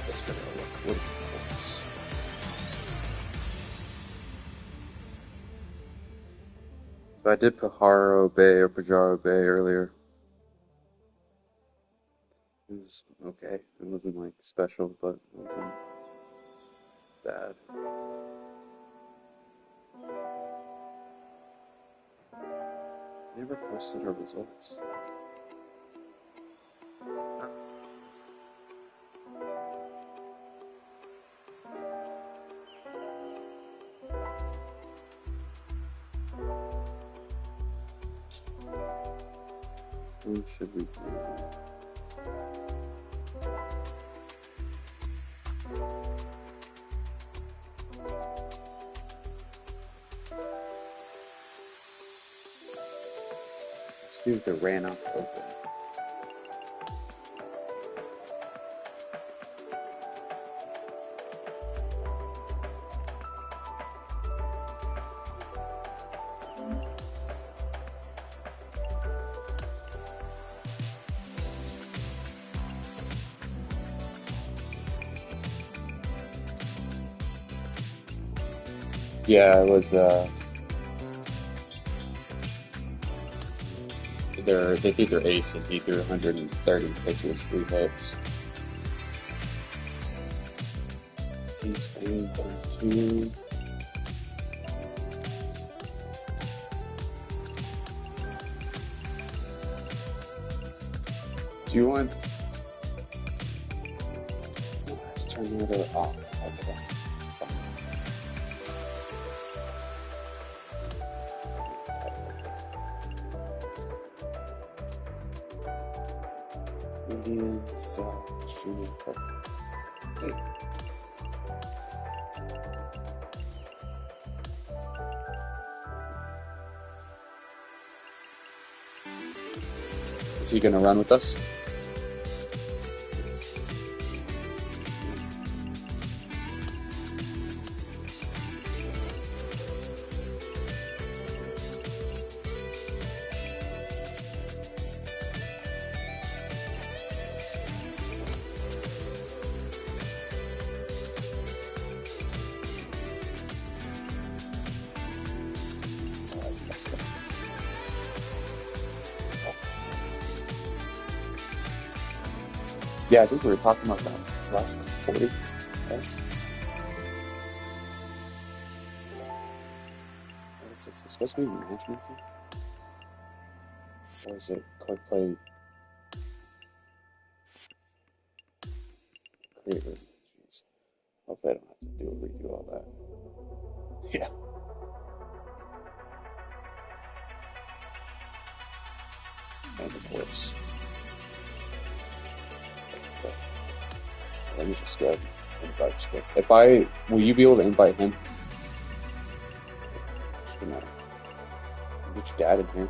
Let's figure out what is the course. So I did Pajaro Bay or Pajaro Bay earlier. It was okay. It wasn't like special, but it wasn't bad. Never posted our results. What should we do? Let's do the ran off open. Yeah, it was they threw their ace and he threw 130 pitches, 3 hits. He's paying 2. Do you want? Let's turn the other off. Okay. Medium, soft, junior purple. Hey. Is he gonna run with us? Yeah, I think we were talking about that last time. 40. Okay. What is this? Is it supposed to be management fee? Or is it quick play? Create resolutions. Jeez. Hopefully I don't have to redo all that. Yeah. And of course. Okay. Let me just go ahead and invite Chris. Will you be able to invite him? Just gonna get your dad in here.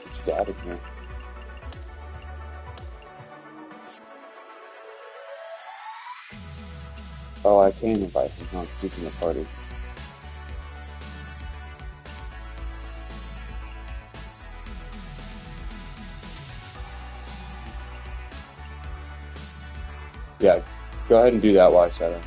Get your dad in here. Oh, I can invite him, huh? Because he's in the party. Yeah, go ahead and do that while I set up.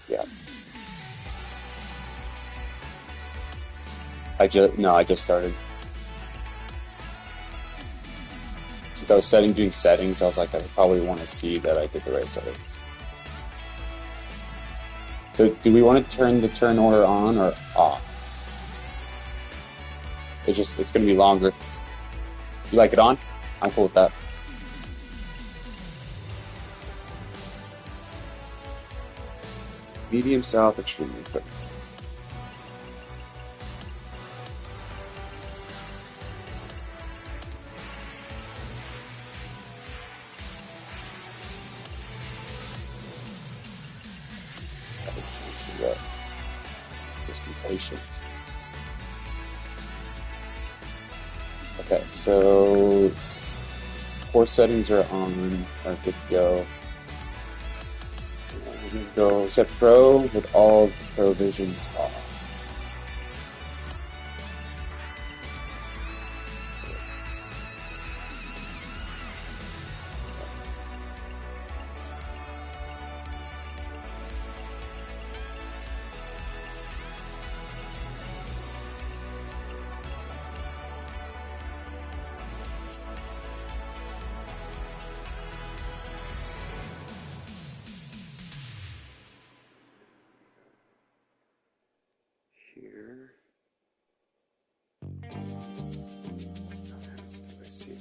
Yeah. I just started. Since I was doing settings, I was like, I probably want to see that I did the right settings. So do we want to turn the turn order on or off? It's going to be longer. You like it on? I'm cool with that. Medium south, extremely quick. patient. Okay, so horse settings are on, are good to go. We're going to go set pro with all provisions off. Here. I see.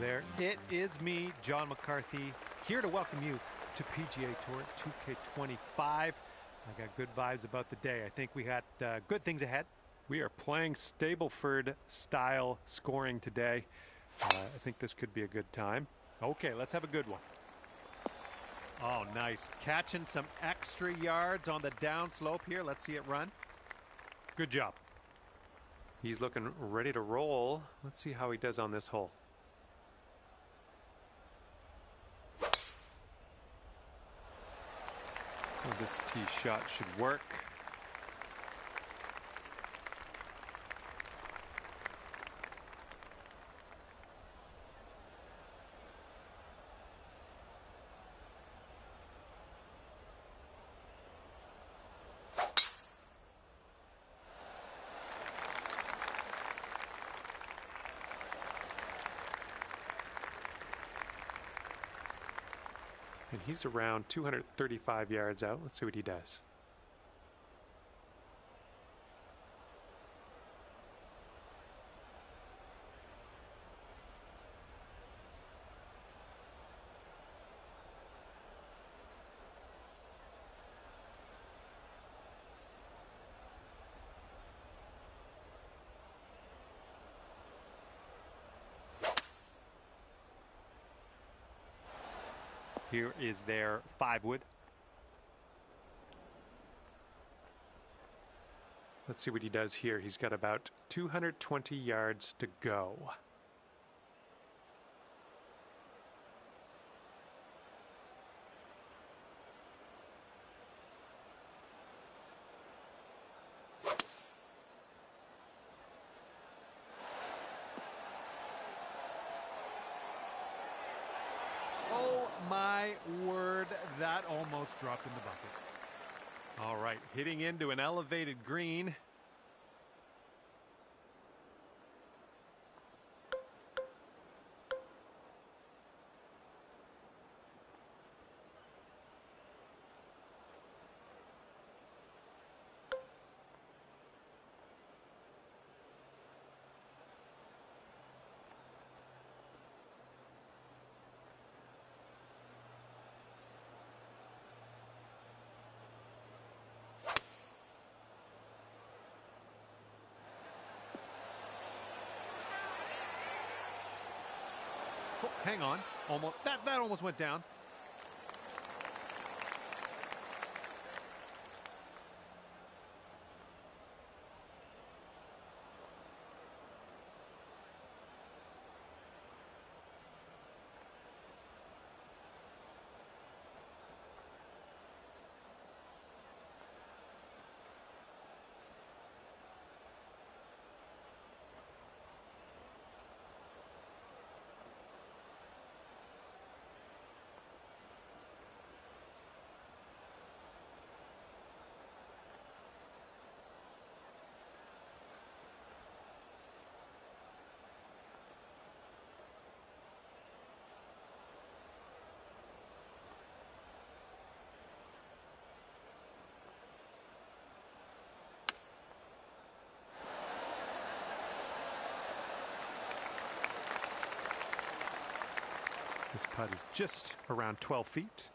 There. It is me, John McCarthy, here to welcome you to PGA Tour 2K25. I got good vibes about the day. I think we got good things ahead. We are playing Stableford style scoring today. I think this could be a good time. Okay, let's have a good one. Oh, nice. Catching some extra yards on the downslope here. Let's see it run. Good job. He's looking ready to roll. Let's see how he does on this hole. Well, this tee shot should work. And he's around 235 yards out. Let's see what he does. Here is their 5-wood. Let's see what he does here. He's got about 220 yards to go. Oh my word, that almost dropped in the bucket. All right, hitting into an elevated green. Oh, hang on, almost that almost went down. This putt is just around 12 feet.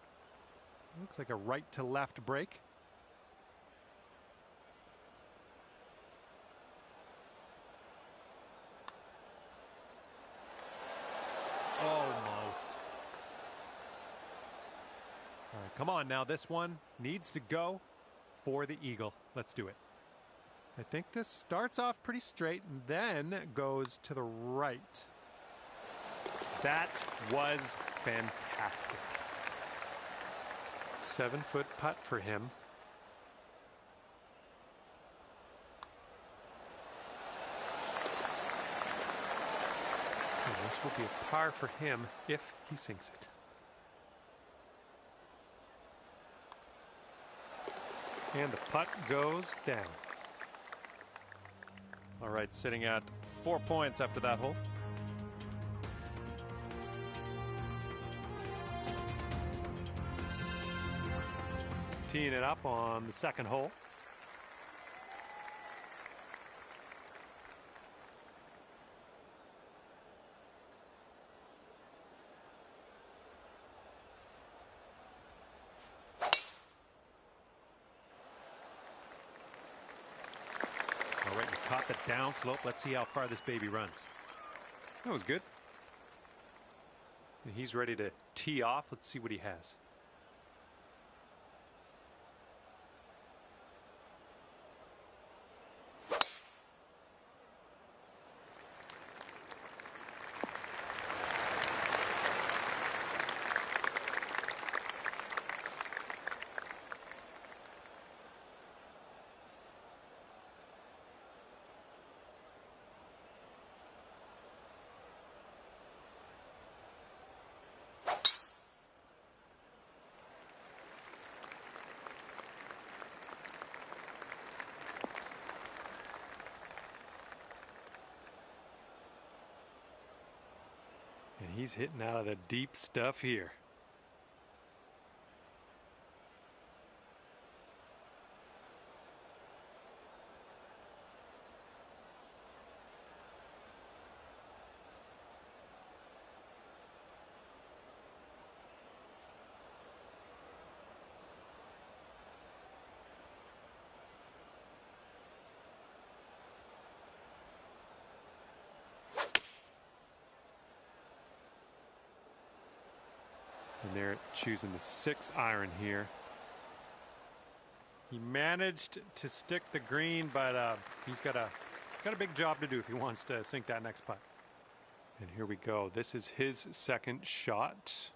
Looks like a right to left break. Almost. All right, come on now. This one needs to go for the eagle. Let's do it. I think this starts off pretty straight and then goes to the right. That was fantastic. 7-foot putt for him. And this will be a par for him if he sinks it. And the putt goes down. All right, sitting at 4 points after that hole. Teeing it up on the second hole. All right, you caught the down slope. Let's see how far this baby runs. That was good. And he's ready to tee off. Let's see what he has. And he's hitting out of the deep stuff here. And they're choosing the 6-iron here. He managed to stick the green, but he's got a big job to do if he wants to sink that next putt. And here we go. This is his second shot.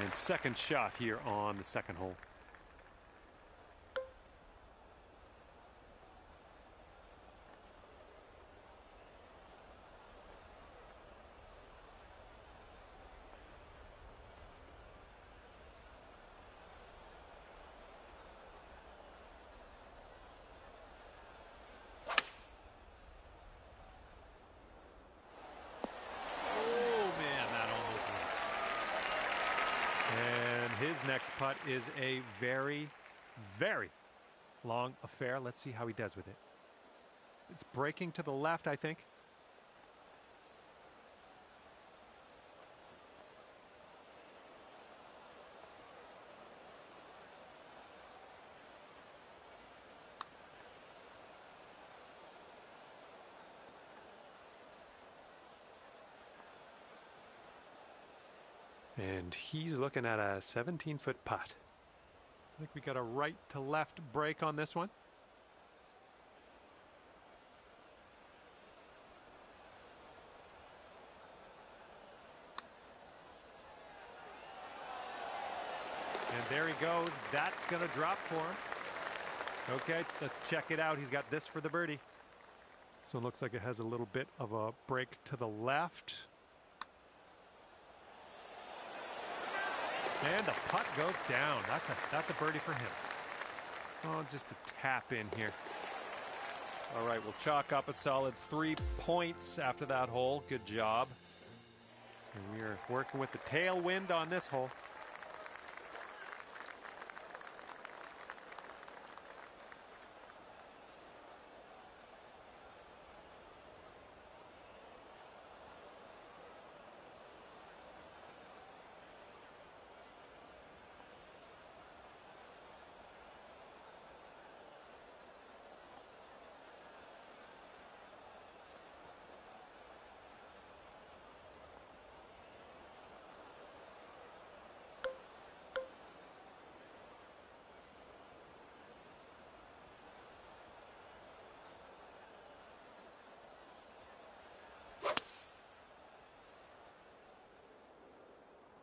And second shot here on the second hole. His next putt is a very, very long affair. Let's see how he does with it. It's breaking to the left, I think. And he's looking at a 17-foot putt. I think we got a right to left break on this one. And there he goes. That's going to drop for him. Okay, let's check it out. He's got this for the birdie. So it looks like it has a little bit of a break to the left. And the putt goes down. That's a birdie for him. Oh, just a tap in here. All right, we'll chalk up a solid 3 points after that hole. Good job. And we are working with the tailwind on this hole.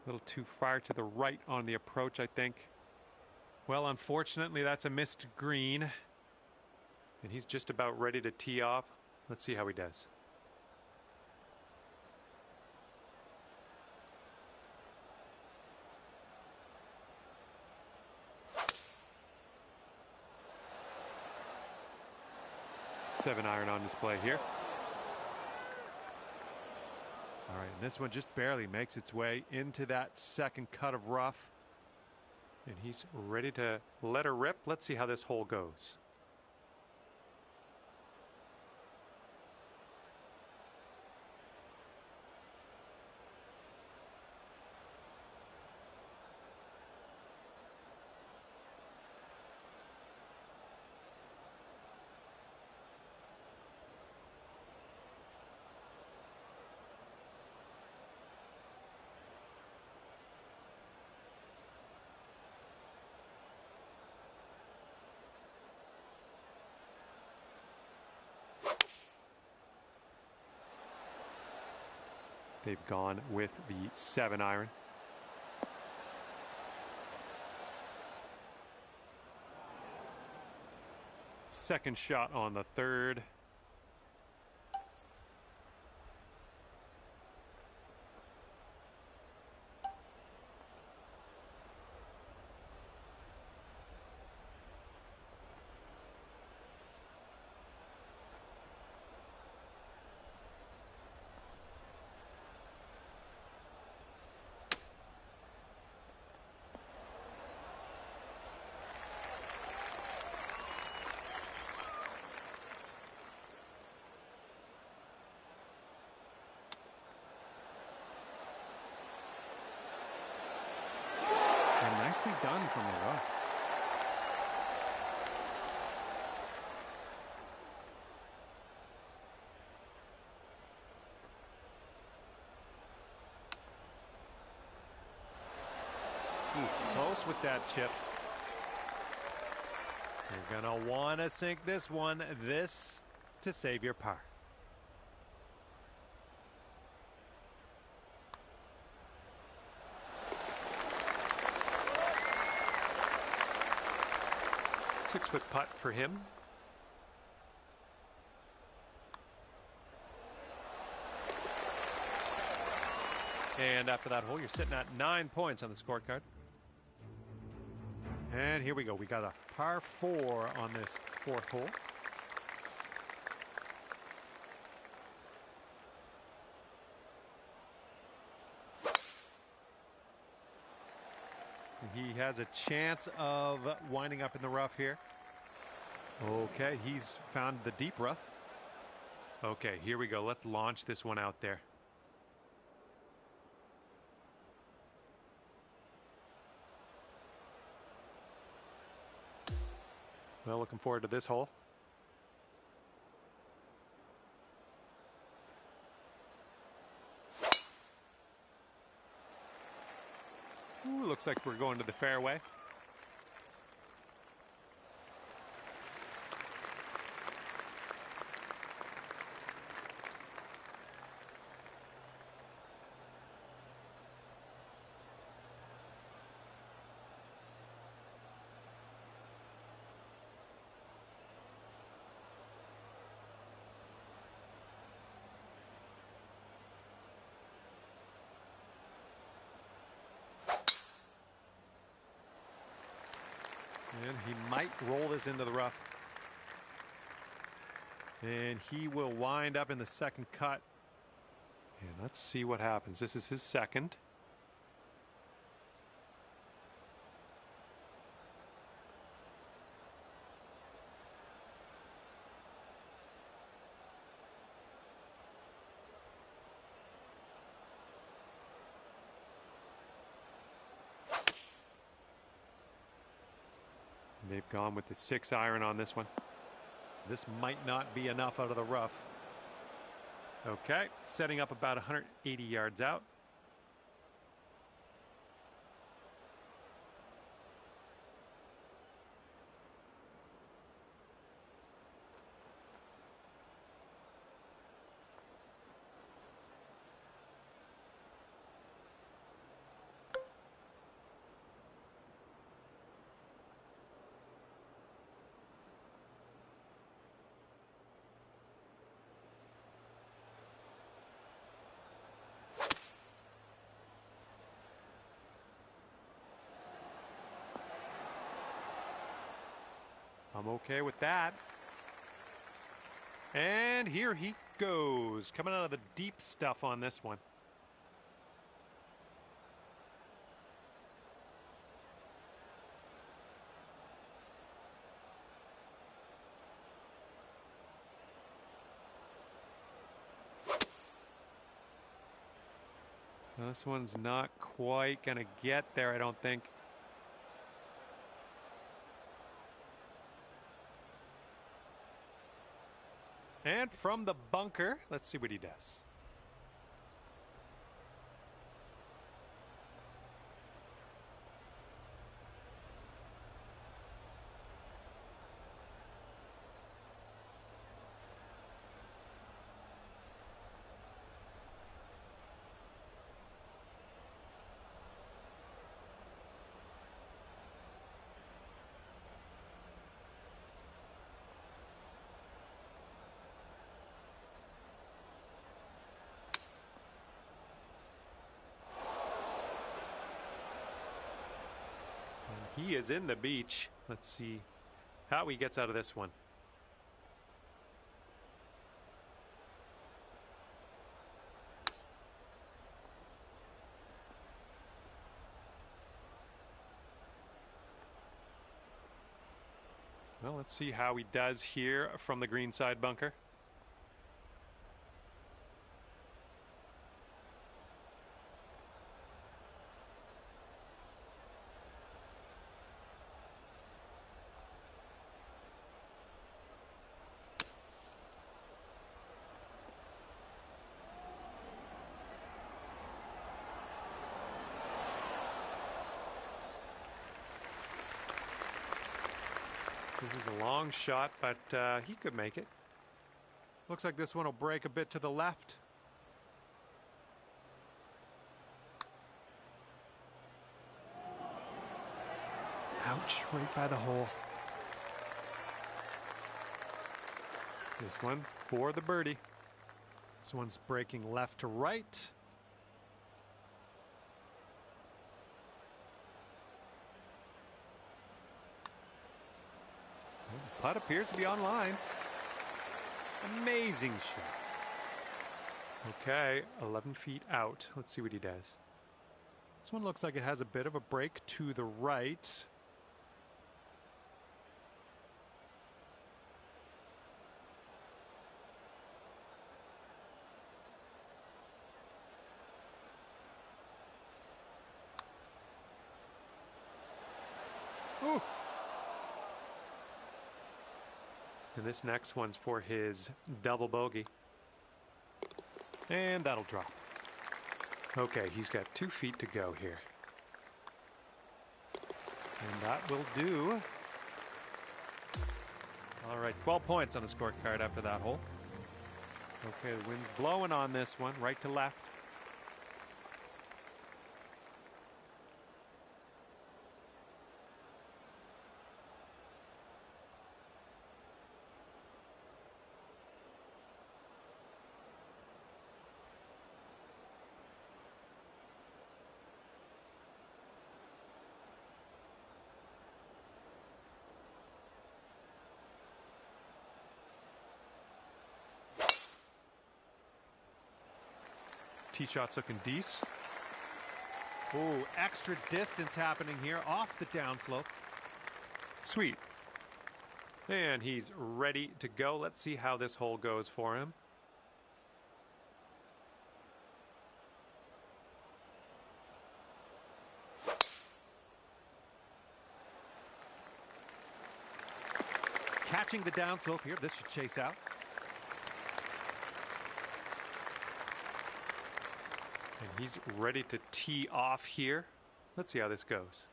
A little too far to the right on the approach, I think. Well, unfortunately, that's a missed green. And he's just about ready to tee off. Let's see how he does. Seven iron on display here. All right, and this one just barely makes its way into that second cut of rough. And he's ready to let her rip. Let's see how this hole goes. They've gone with the 7 iron. Second shot on the third. Nicely done from the rough. Close with that chip. You're gonna want to sink this one. This to save your par. Six-foot putt for him. And after that hole, you're sitting at 9 points on the scorecard. And here we go. We got a par 4 on this fourth hole. He has a chance of winding up in the rough here. Okay, he's found the deep rough. Okay, here we go. Let's launch this one out there. Well, looking forward to this hole. Ooh, looks like we're going to the fairway. And he might roll this into the rough. And he will wind up in the second cut. And let's see what happens. This is his second. They've gone with the 6 iron on this one. This might not be enough out of the rough. Okay, setting up about 180 yards out. I'm okay with that. And here he goes, coming out of the deep stuff on this one. This one's not quite going to get there, I don't think. And from the bunker, let's see what he does. He is in the beach. Let's see how he gets out of this one. Well, let's see how he does here from the green side bunker. This is a long shot, but he could make it. Looks like this one will break a bit to the left. Ouch, right by the hole. This one for the birdie. This one's breaking left to right. The putt appears to be online. Amazing shot. Okay, 11 feet out. Let's see what he does. This one looks like it has a bit of a break to the right. Ooh. And this next one's for his double bogey. And that'll drop. Okay, he's got 2 feet to go here. And that will do. All right, 12 points on the scorecard after that hole. Okay, the wind's blowing on this one, right to left. Tee shot's looking decent. Oh, extra distance happening here off the downslope. Sweet. And he's ready to go. Let's see how this hole goes for him. Catching the downslope here. This should chase out. And he's ready to tee off here. Let's see how this goes.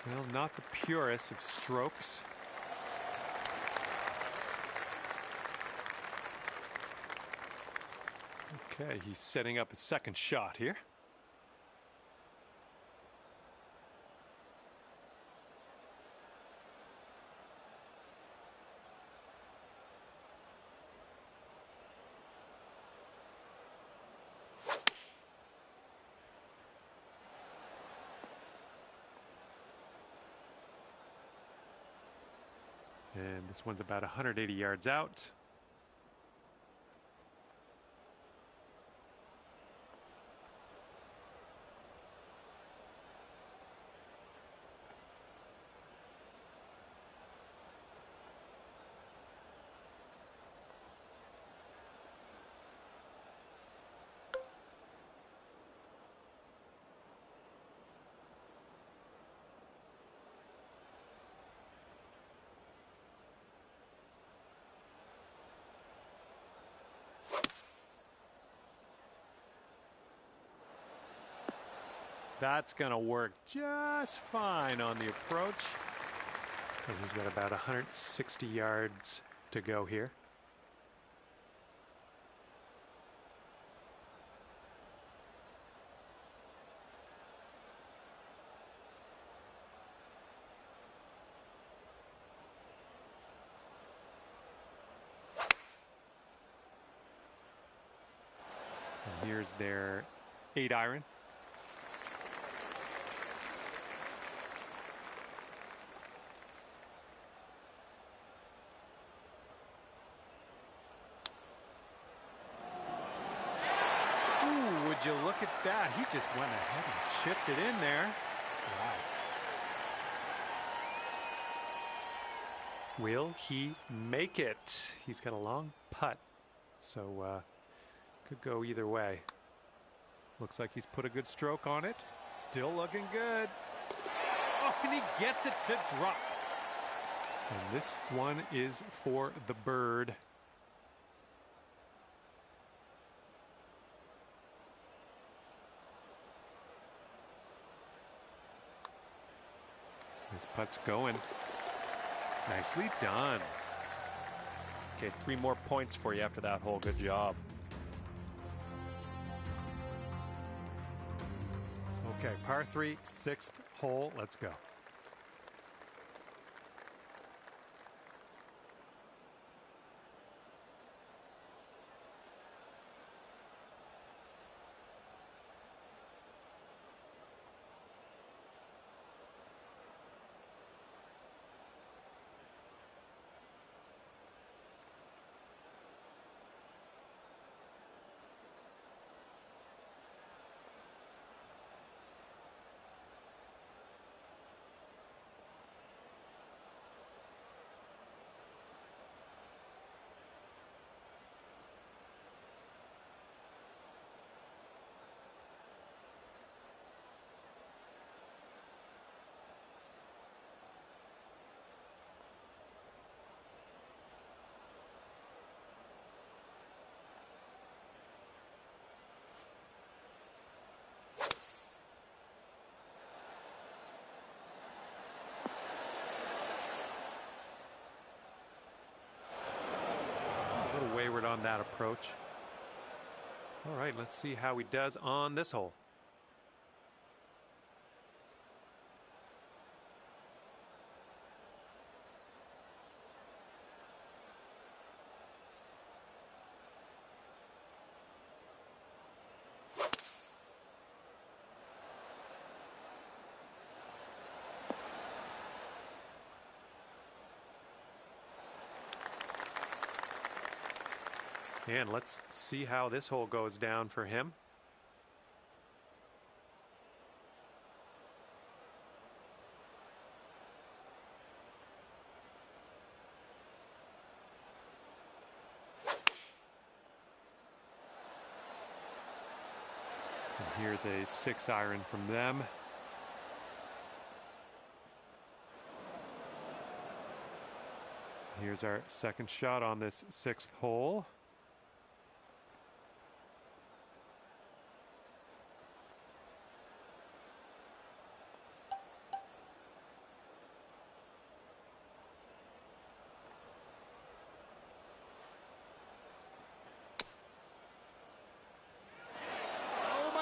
Well, not the purest of strokes. Okay, he's setting up his second shot here. And this one's about 180 yards out. That's going to work just fine on the approach. And he's got about 160 yards to go here. And here's their 8-iron. Would you look at that? He just went ahead and chipped it in there. Wow. Will he make it? He's got a long putt, so could go either way. Looks like he's put a good stroke on it. Still looking good. Oh, and he gets it to drop. And this one is for the bird. This putt's going. Nicely done. Okay, 3 more points for you after that hole. Good job. Okay, par 3, 6th hole. Let's go. Wayward on that approach. All right, let's see how he does on this hole. And let's see how this hole goes down for him. And here's a 6-iron from them. Here's our second shot on this 6th hole.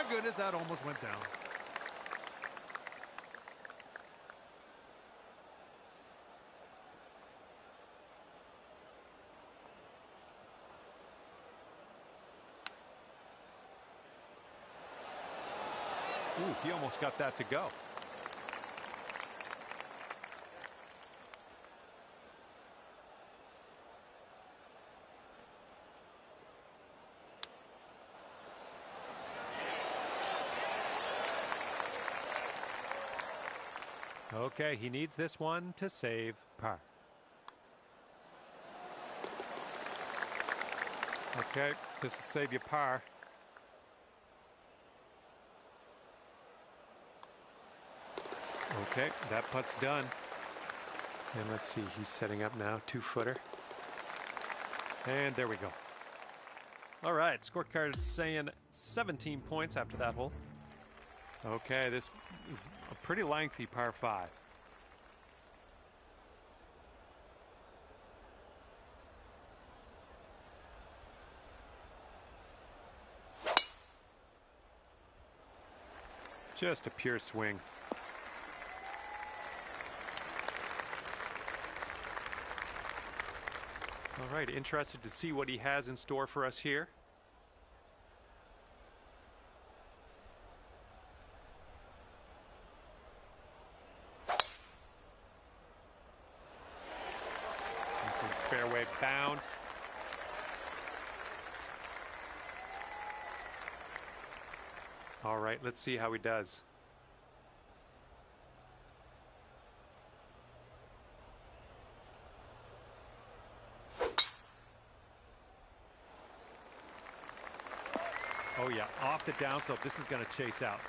Goodness, that almost went down. Ooh, he almost got that to go. Okay, he needs this one to save par. Okay, this will save you par. Okay, that putt's done. And let's see, he's setting up now, 2-footer. And there we go. All right, scorecard saying 17 points after that hole. Okay, this is a pretty lengthy par 5. Just a pure swing. All right, interested to see what he has in store for us here. Fairway bound. All right, let's see how he does. Oh yeah, off the downslope. This is going to chase out.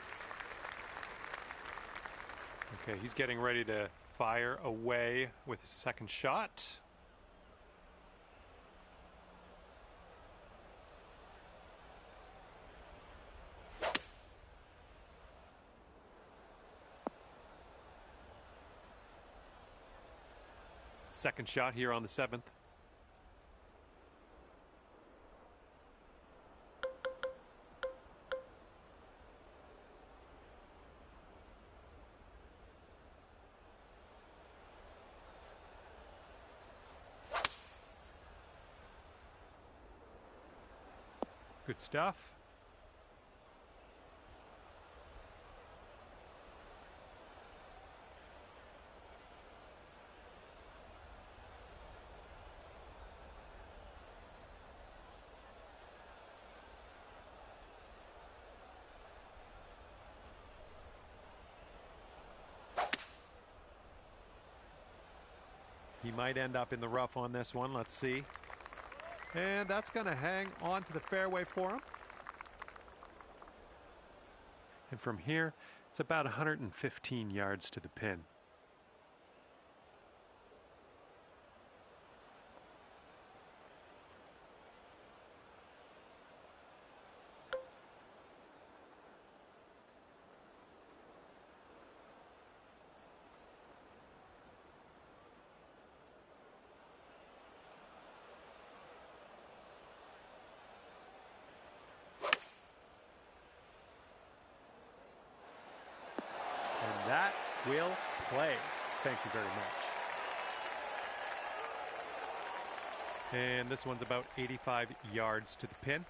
Okay, he's getting ready to fire away with his second shot. Second shot here on the 7th. Good stuff. He might end up in the rough on this one. Let's see. And that's going to hang on to the fairway for him. And from here, it's about 115 yards to the pin. That will play. Thank you very much. And this one's about 85 yards to the pin.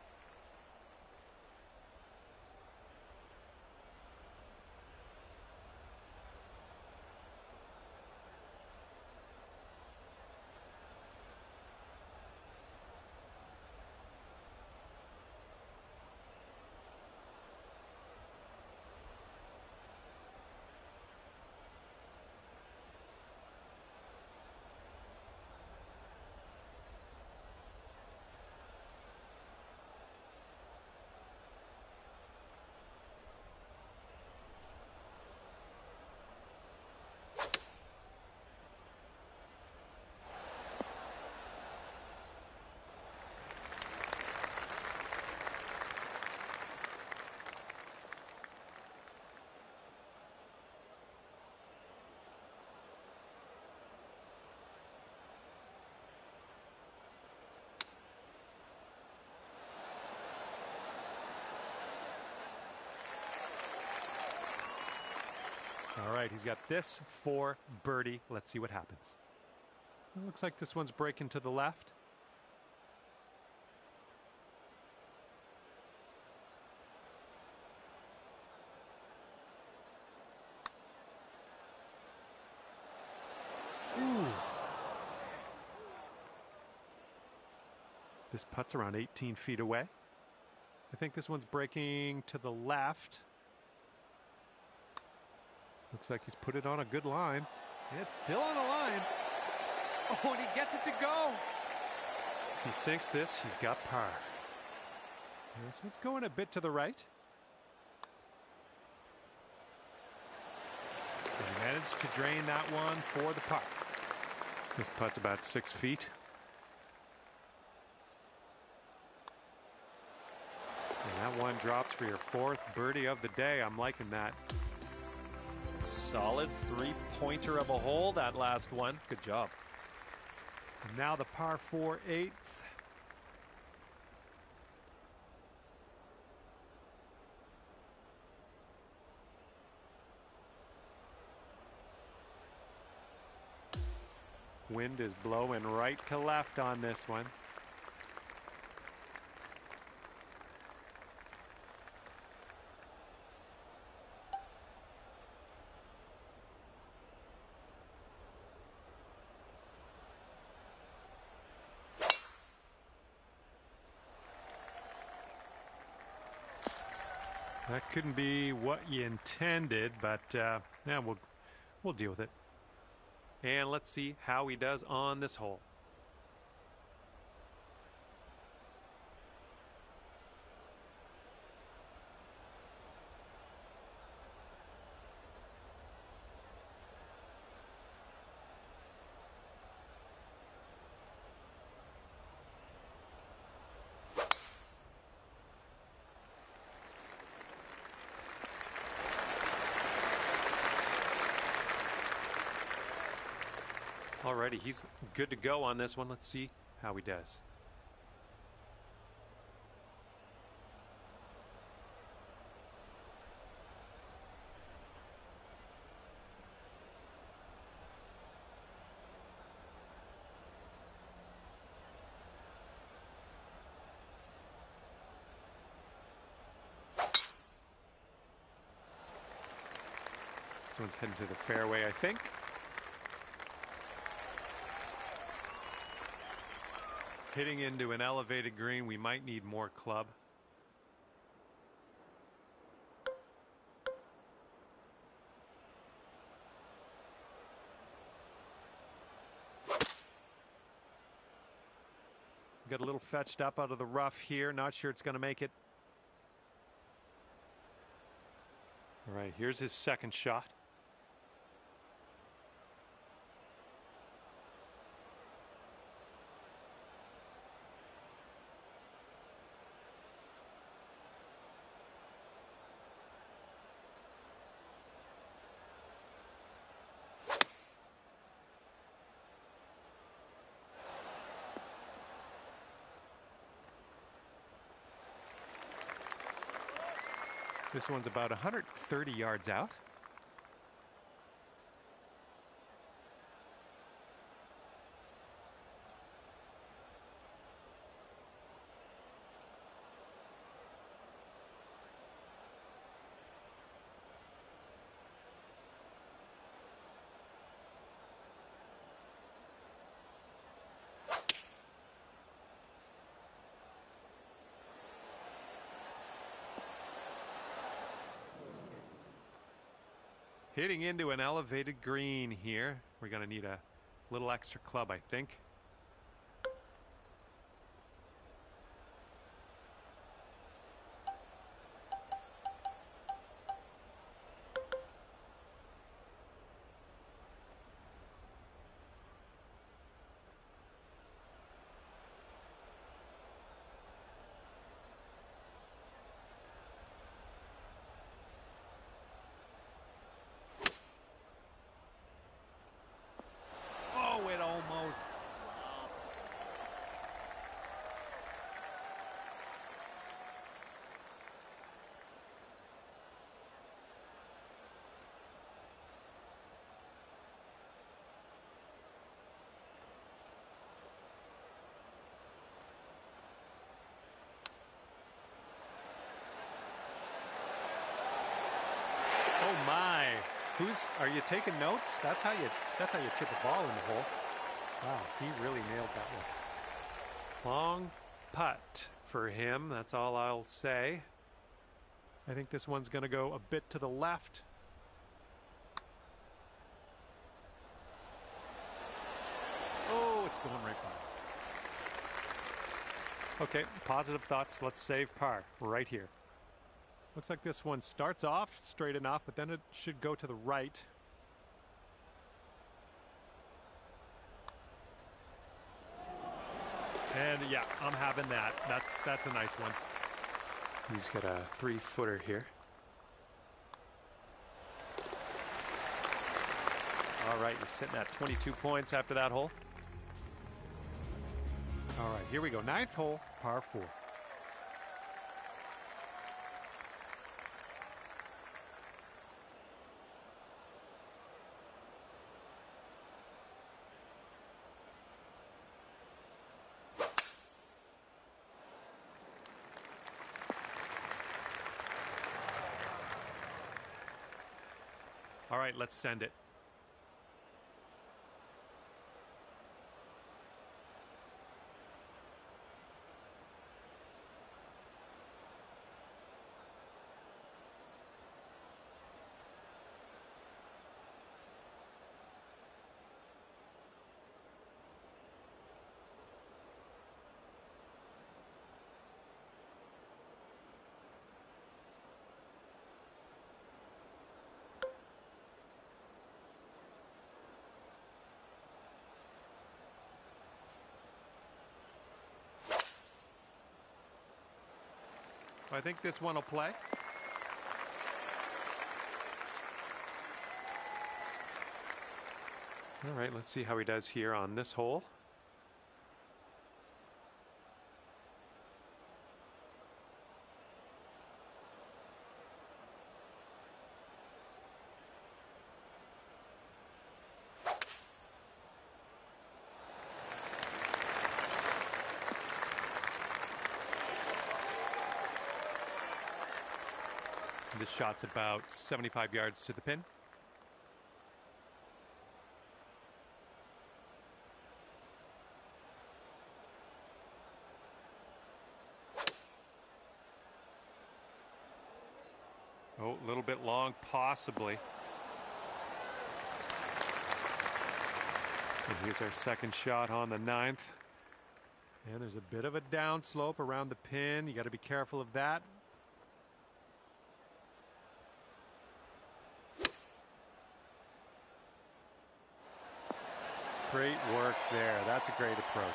All right, he's got this for birdie. Let's see what happens. It looks like this one's breaking to the left. Ooh. This putt's around 18 feet away. I think this one's breaking to the left. Looks like he's put it on a good line. It's still on the line. Oh, and he gets it to go. If he sinks this, he's got par. This one's going a bit to the right. And he managed to drain that one for the putt. This putt's about 6 feet. And that one drops for your 4th birdie of the day. I'm liking that. Solid 3-pointer of a hole, that last one. Good job. And now the par 4 8th. Wind is blowing right to left on this one. That couldn't be what you intended, but yeah, we'll deal with it. And let's see how he does on this hole. Alrighty, he's good to go on this one. Let's see how he does. This one's heading to the fairway, I think. Hitting into an elevated green, we might need more club. Got a little fetched up out of the rough here. Not sure it's going to make it. All right, here's his second shot. This one's about 130 yards out. Hitting into an elevated green here. We're going to need a little extra club, I think. Oh my! Are you taking notes? That's how you chip a ball in the hole. Wow, he really nailed that one. Long putt for him. That's all I'll say. I think this one's going to go a bit to the left. it's going right by. Okay, positive thoughts. Let's save par right here. Looks like this one starts off straight enough, but then it should go to the right. And yeah, I'm having that. That's a nice one. He's got a 3-footer here. All right, you're sitting at 22 points after that hole. All right, here we go. 9th hole, par 4. All right, let's send it. I think this one will play. All right, let's see how he does here on this hole. This shot's about 75 yards to the pin. Oh, a little bit long, possibly. And here's our second shot on the 9th. And there's a bit of a downslope around the pin. You got to be careful of that. Great work there. That's a great approach.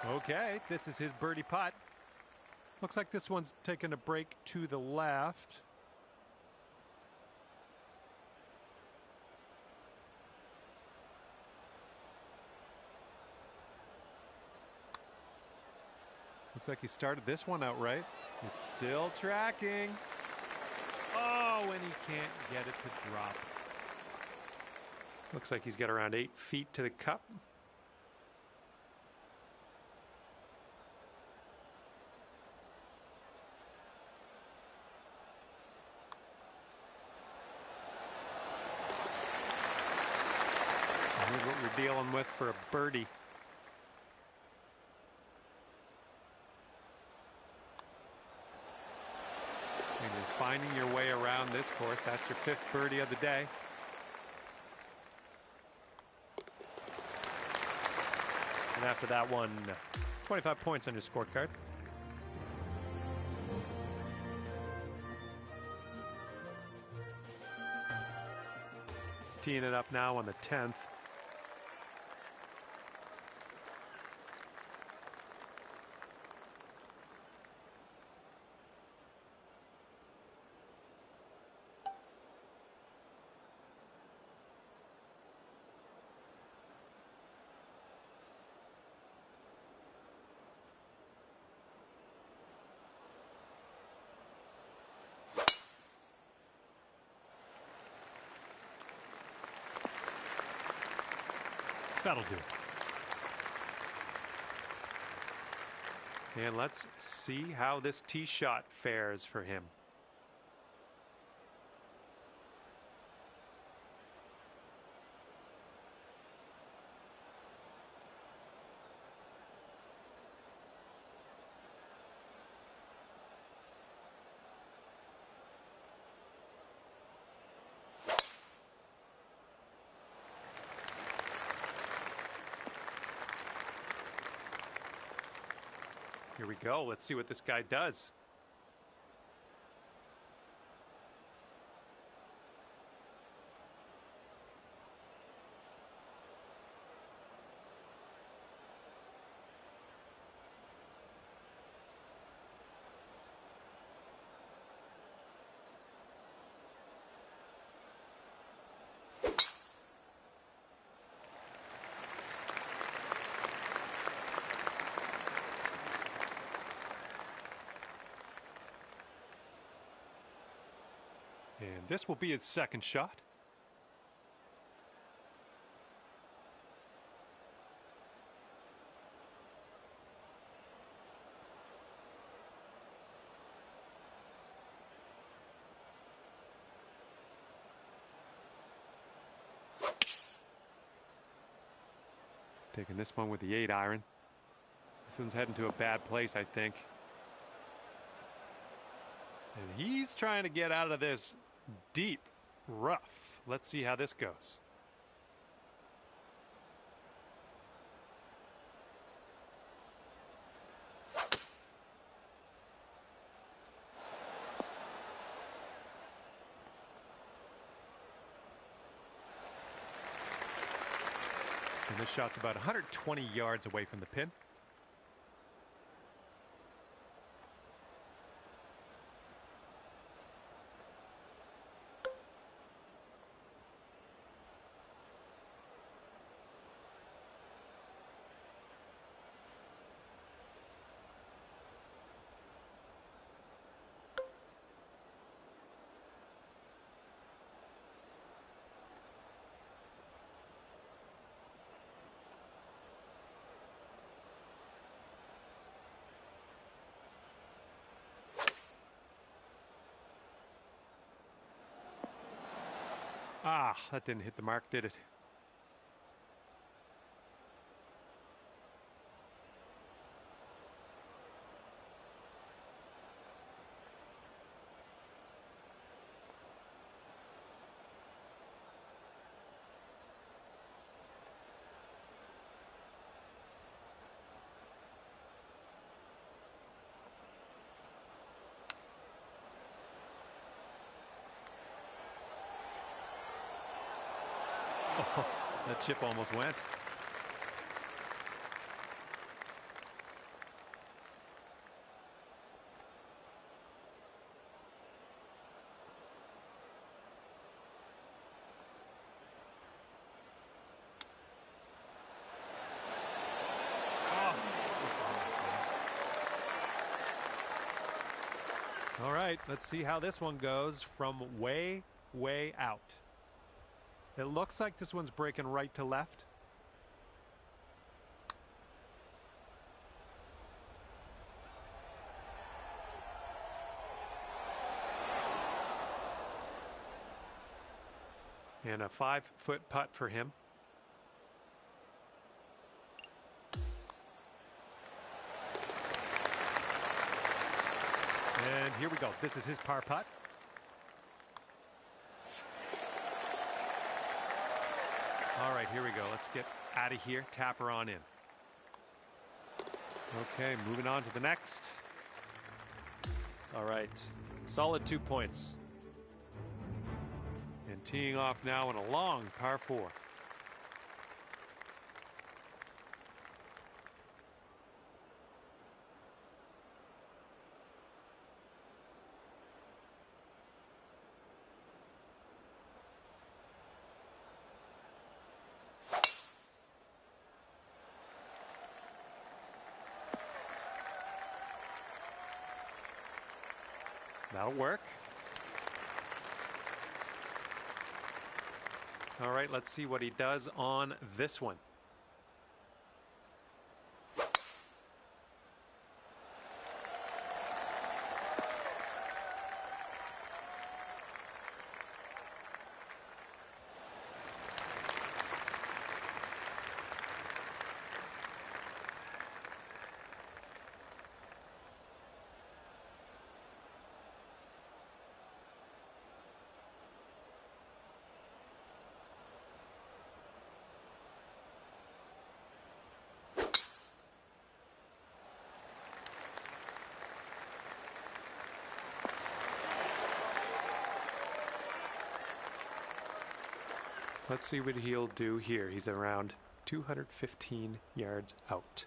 Okay, this is his birdie putt. Looks like this one's taking a break to the left. Looks like he started this one out right. It's still tracking. Oh, and he can't get it to drop. Looks like he's got around 8 feet to the cup. Here's what we're dealing with for a birdie. And you're finding your way around this course. That's your 5th birdie of the day. And after that one, 25 points on your scorecard. Teeing it up now on the 10th. That'll do. And let's see how this tee shot fares for him. Here we go. Let's see what this guy does. And this will be his second shot. Taking this one with the 8-iron. This one's heading to a bad place, I think. And he's trying to get out of this deep rough. Let's see how this goes. And this shot's about 120 yards away from the pin. Ah, that didn't hit the mark, did it? Oh, that chip almost went. All right, let's see how this one goes from way out. It looks like this one's breaking right to left. And a 5-foot putt for him. And here we go. This is his par putt. All right, here we go. Let's get out of here. Tap her on in. Okay, moving on to the next. All right, solid 2 points. And teeing off now in a long par 4. That'll work. All right, let's see what he does on this one. Let's see what he'll do here. He's around 215 yards out.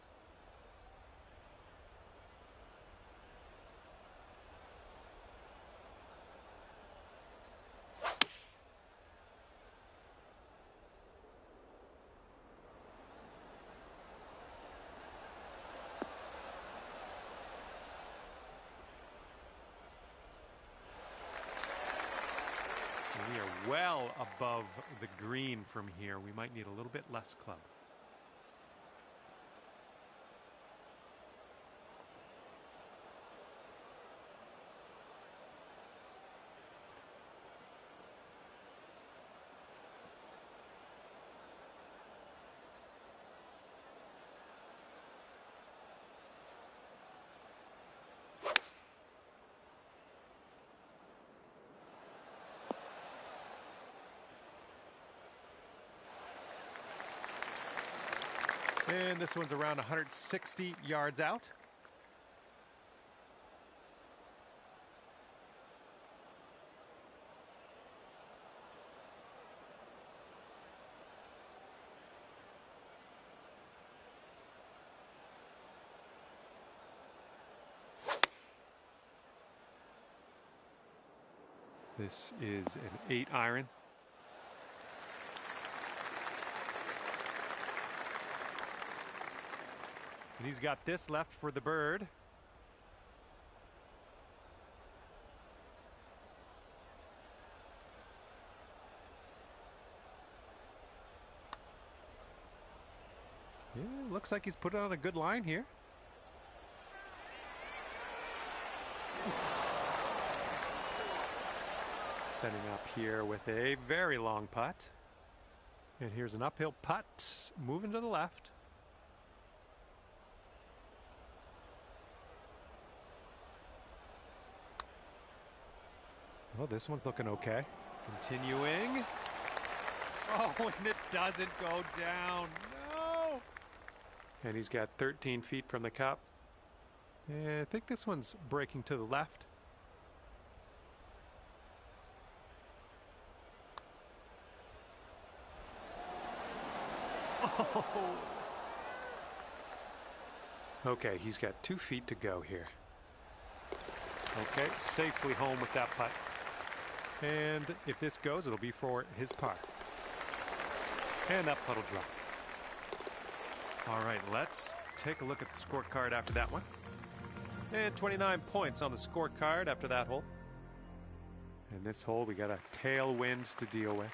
We are well above the green from here. We might need a little bit less club. And this one's around 160 yards out. This is an 8-iron. And he's got this left for the bird. Yeah, looks like he's put on a good line here. Setting up here with a very long putt. And here's an uphill putt, moving to the left. Well, this one's looking okay. Continuing. Oh, and it doesn't go down. No! And he's got 13 feet from the cup. Yeah, I think this one's breaking to the left. Oh! Okay, he's got 2 feet to go here. Okay, safely home with that putt. And if this goes, it'll be for his par. And that putt will drop. All right, let's take a look at the scorecard after that one. And 29 points on the scorecard after that hole. And this hole, we got a tailwind to deal with.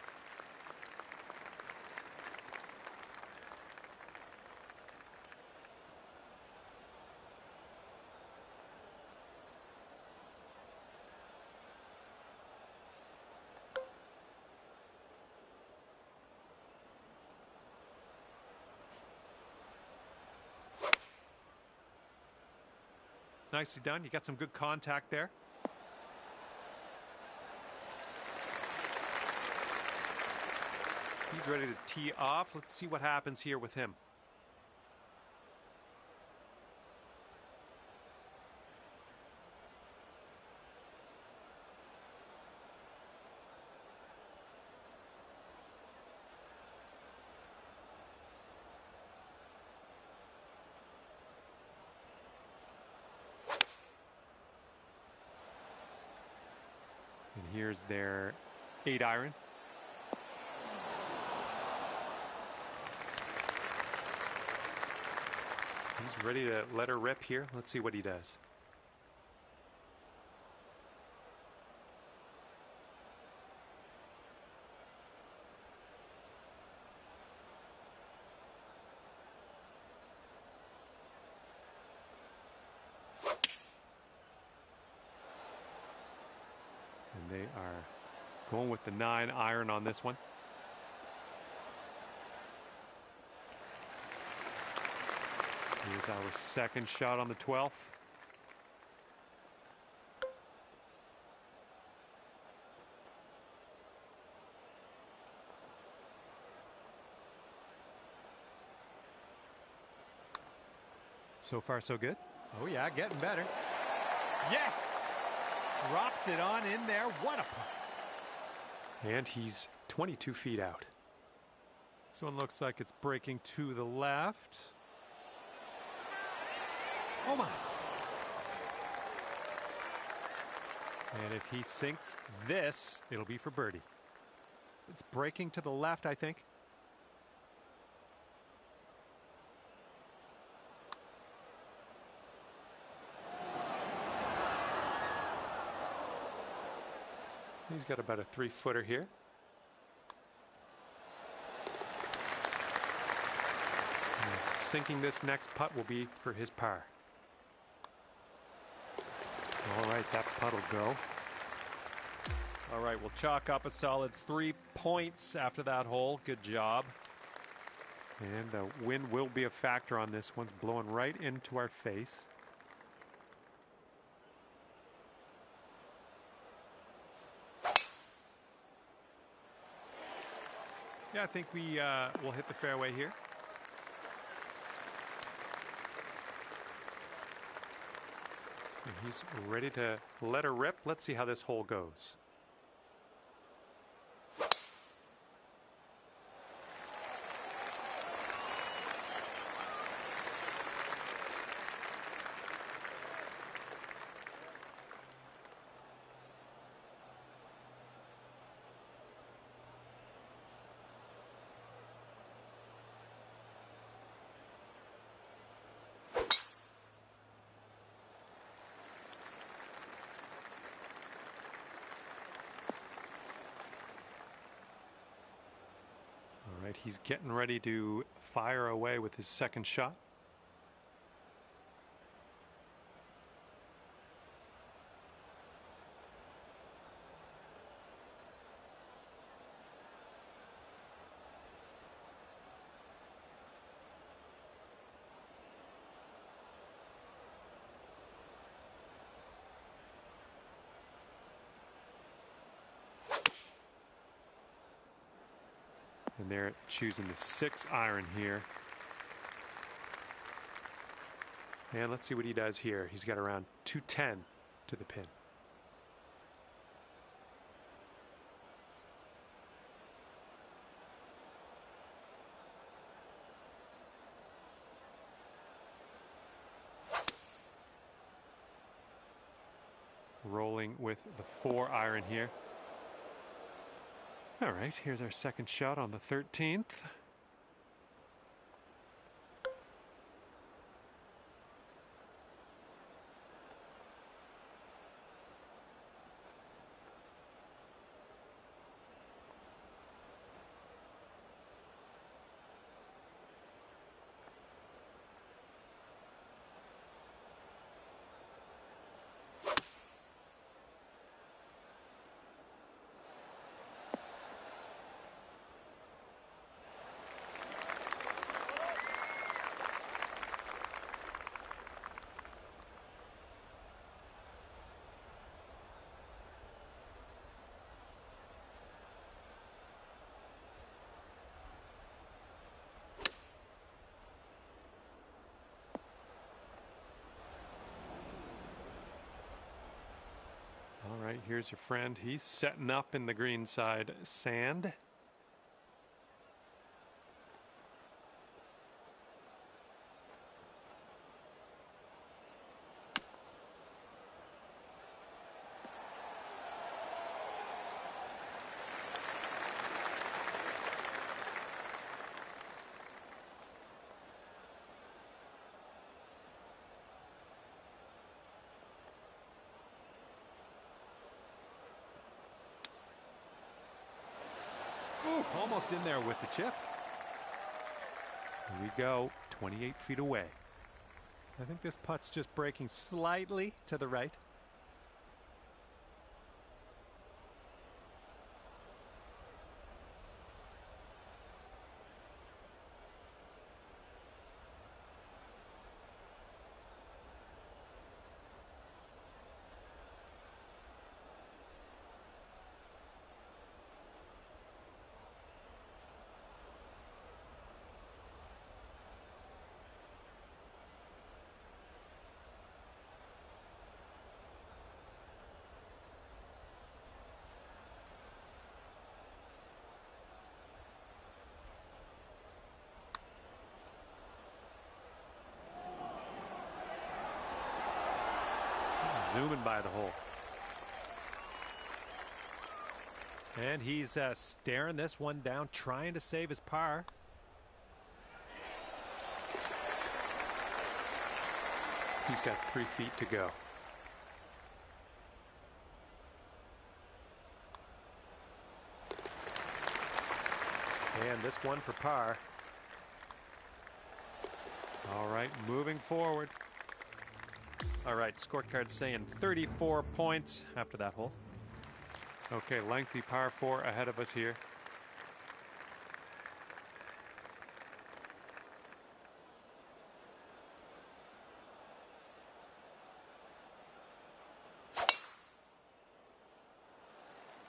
Nicely done. You got some good contact there. He's ready to tee off. Let's see what happens here with him. And here's their 8-iron. He's ready to let her rip here. Let's see what he does. And they are going with the 9-iron on this one. Here's our second shot on the 12th. So far, so good. Oh, yeah, getting better. Yes! Drops it on in there. What a putt. And he's 22 feet out. This one looks like it's breaking to the left. Oh my! And if he sinks this, it'll be for birdie. It's breaking to the left, I think. He's got about a 3-footer here. And sinking this next putt will be for his par. All right, that putt will go. All right, we'll chalk up a solid 3 points after that hole. Good job. And the wind will be a factor on this. One's blowing right into our face. Yeah, I think we will hit the fairway here. And he's ready to let her rip. Let's see how this hole goes. All right, he's getting ready to fire away with his second shot. And they're choosing the 6-iron here. And let's see what he does here. He's got around 210 to the pin. Rolling with the 4-iron here. All right, here's our second shot on the 13th. All right, here's your friend. He's setting up in the green side sand. Ooh, almost in there with the chip. Here we go, 28 feet away. I think this putt's just breaking slightly to the right. zooming by the hole. And he's staring this one down, trying to save his par. He's got 3 feet to go. And this one for par. All right, moving forward. All right, scorecard saying 34 points after that hole. Okay, lengthy par 4 ahead of us here.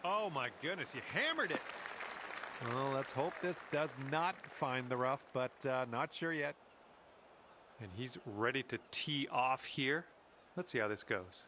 Oh my goodness, you hammered it. Well, let's hope this does not find the rough, but not sure yet. And he's ready to tee off here. Let's see how this goes.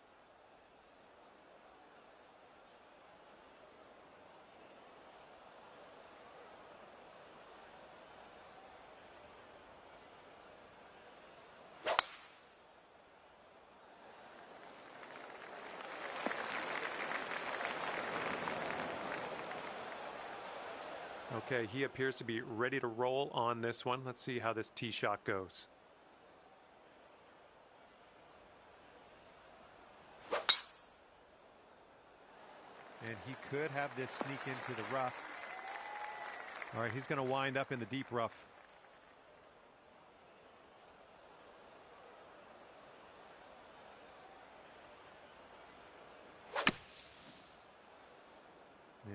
Okay, he appears to be ready to roll on this one. Let's see how this tee shot goes. And he could have this sneak into the rough. All right, he's going to wind up in the deep rough.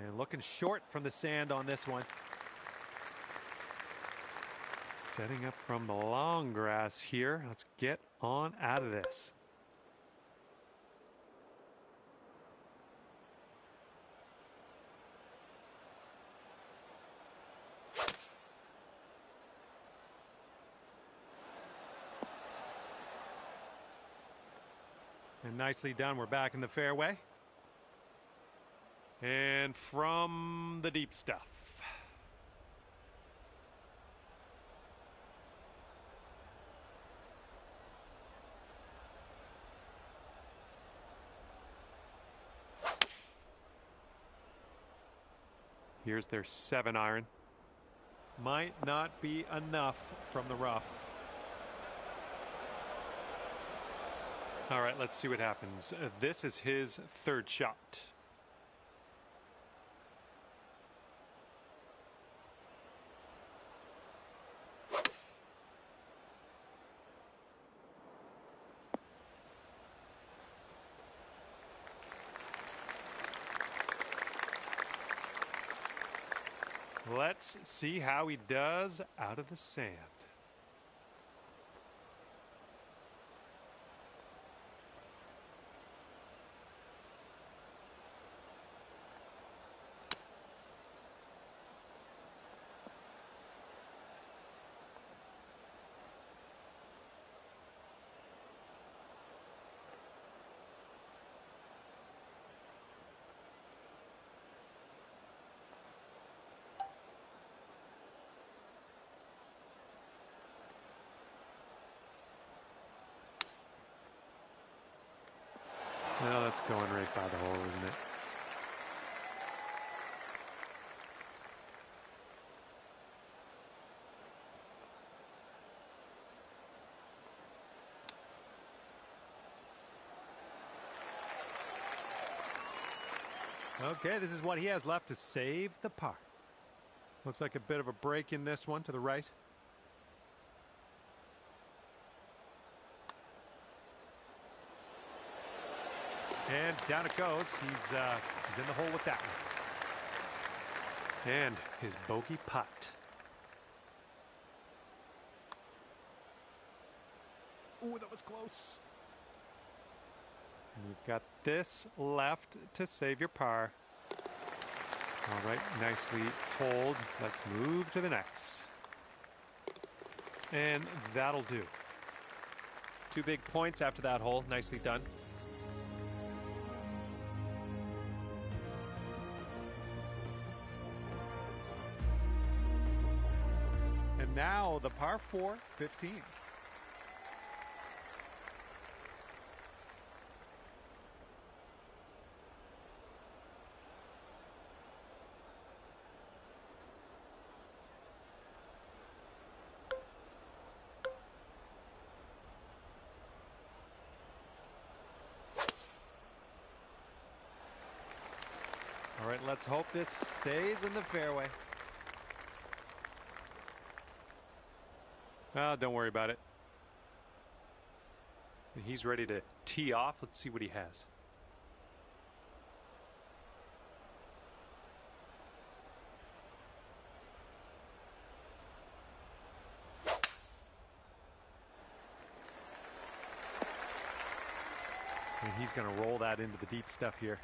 And looking short from the sand on this one. Setting up from the long grass here. Let's get on out of this. And nicely done. We're back in the fairway. And from the deep stuff. Here's their 7-iron. Might not be enough from the rough. All right, let's see what happens. This is his 3rd shot. Let's see how he does out of the sand. Well, that's going right by the hole, isn't it? Okay, this is what he has left to save the par. Looks like a bit of a break in this one to the right. And down it goes. He's in the hole with that one. And his bogey putt. Ooh, that was close. And you've got this left to save your par. All right, nicely hold. Let's move to the next. And that'll do. 2 big points after that hole. Nicely done. And now the par 4, 15th. All right, let's hope this stays in the fairway. Oh, don't worry about it. He's ready to tee off. Let's see what he has. And he's going to roll that into the deep stuff here.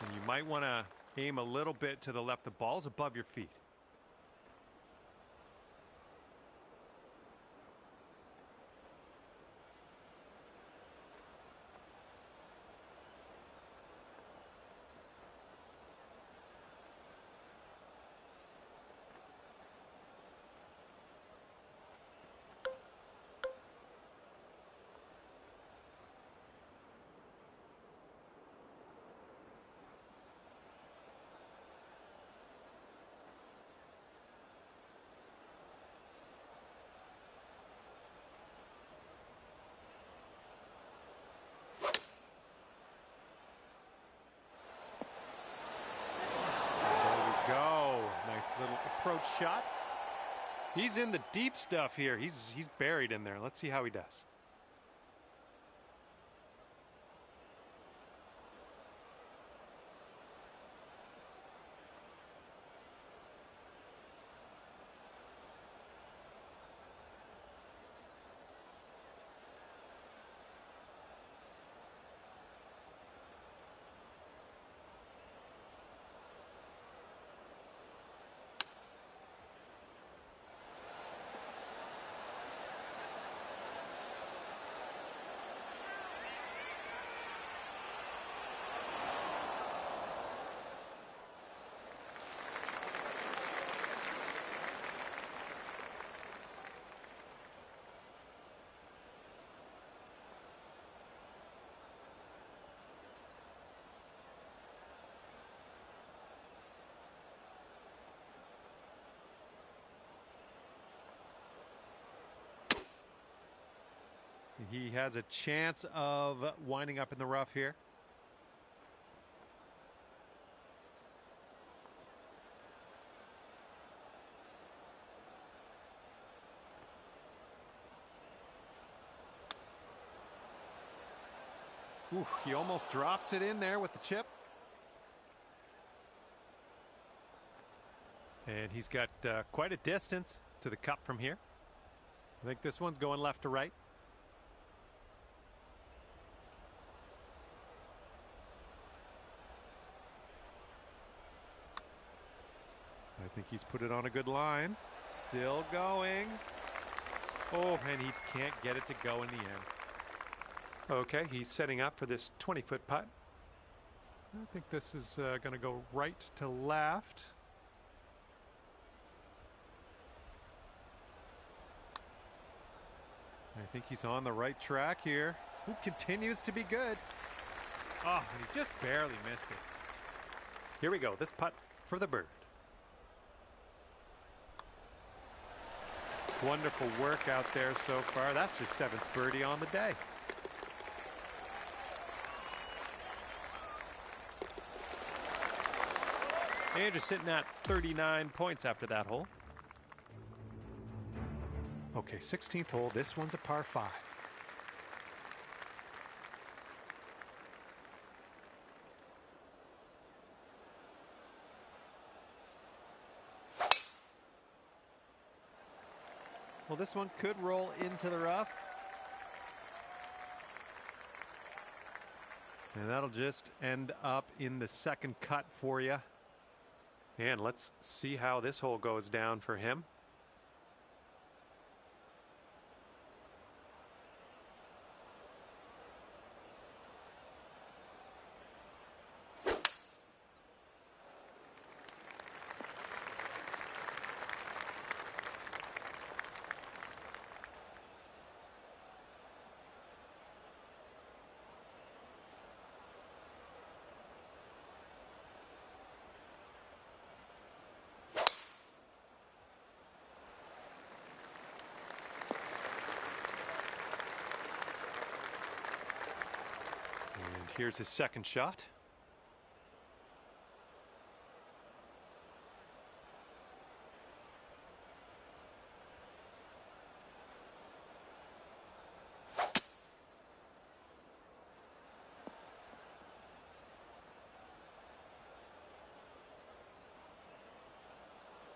And you might want to aim a little bit to the left. The ball's above your feet. Little approach shot. He's in the deep stuff here. He's buried in there. Let's see how he does. He has a chance of winding up in the rough here. Ooh, he almost drops it in there with the chip. And he's got quite a distance to the cup from here. I think this one's going left to right. I think he's put it on a good line. Still going. Oh, and he can't get it to go in the end. Okay, he's setting up for this 20-foot putt. I think this is going to go right to left. I think he's on the right track here. Who continues to be good. Oh, and he just barely missed it. Here we go. This putt for the bird. Wonderful work out there so far. That's your 7th birdie on the day. And you're sitting at 39 points after that hole. Okay, 16th hole. This one's a par 5. Well, this one could roll into the rough. And that'll just end up in the second cut for you. And let's see how this hole goes down for him. Here's his second shot.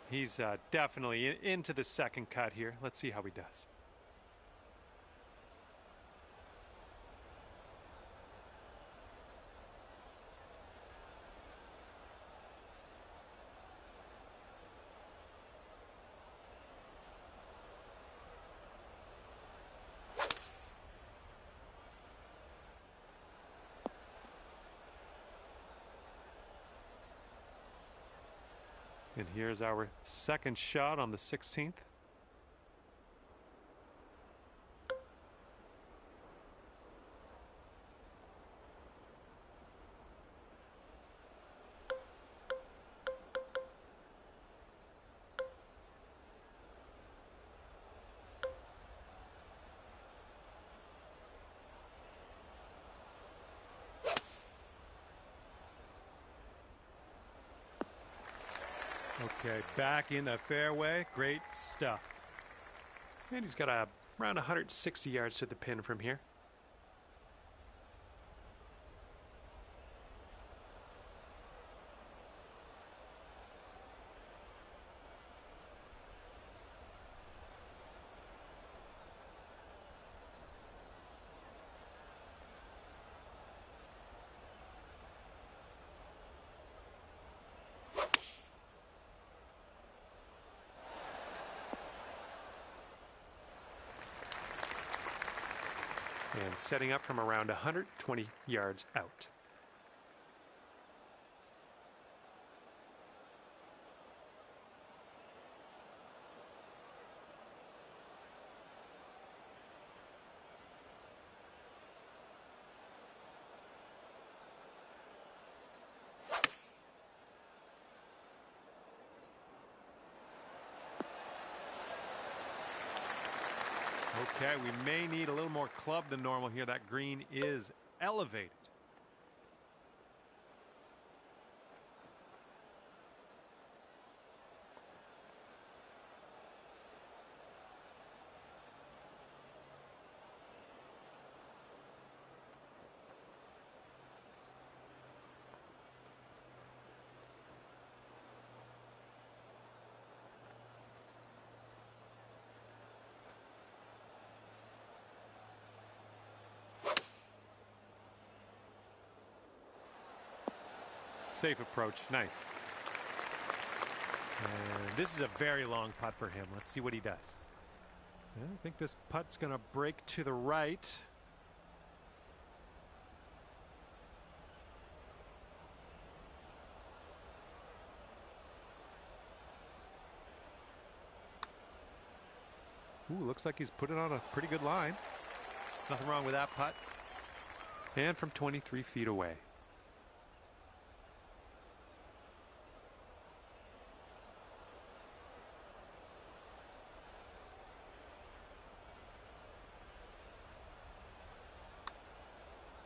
He's definitely into the second cut here. Let's see how he does. And here's our second shot on the 16th. Okay, back in the fairway. Great stuff. And he's got around 160 yards to the pin from here. And setting up from around 120 yards out. Okay, we may need a little more club than normal here. That green is elevated. Safe approach. Nice. And this is a very long putt for him. Let's see what he does. I think this putt's going to break to the right. Ooh, looks like he's put it on a pretty good line. Nothing wrong with that putt. And from 23 feet away.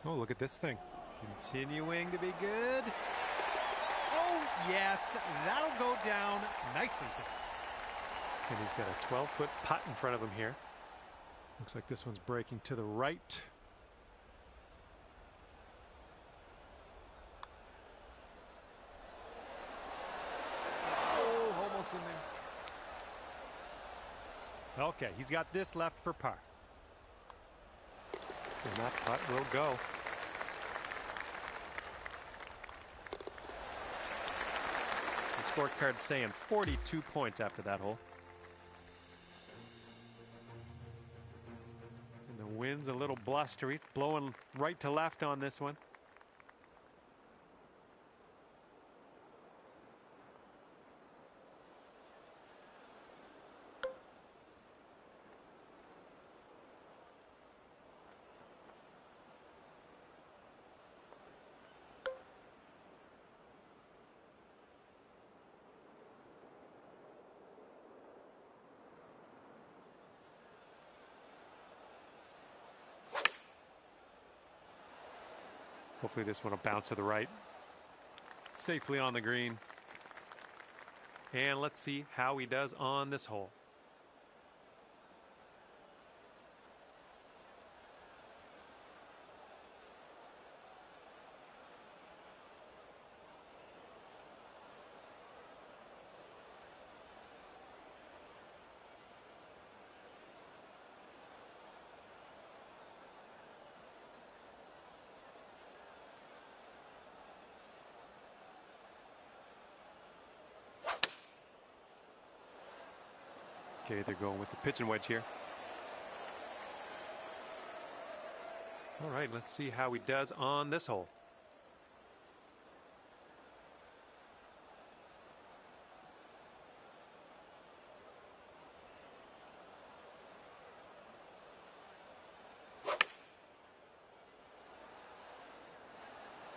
Oh, look at this thing. Continuing to be good. Oh, yes. That'll go down nicely. And he's got a 12-foot putt in front of him here. Looks like this one's breaking to the right. Oh, almost in there. Okay, he's got this left for par. And that putt will go. The scorecard saying 42 points after that hole. And the wind's a little blustery. It's blowing right to left on this one. Hopefully this one will bounce to the right. Safely on the green. And let's see how he does on this hole. Okay, they're going with the pitching wedge here. All right, let's see how he does on this hole.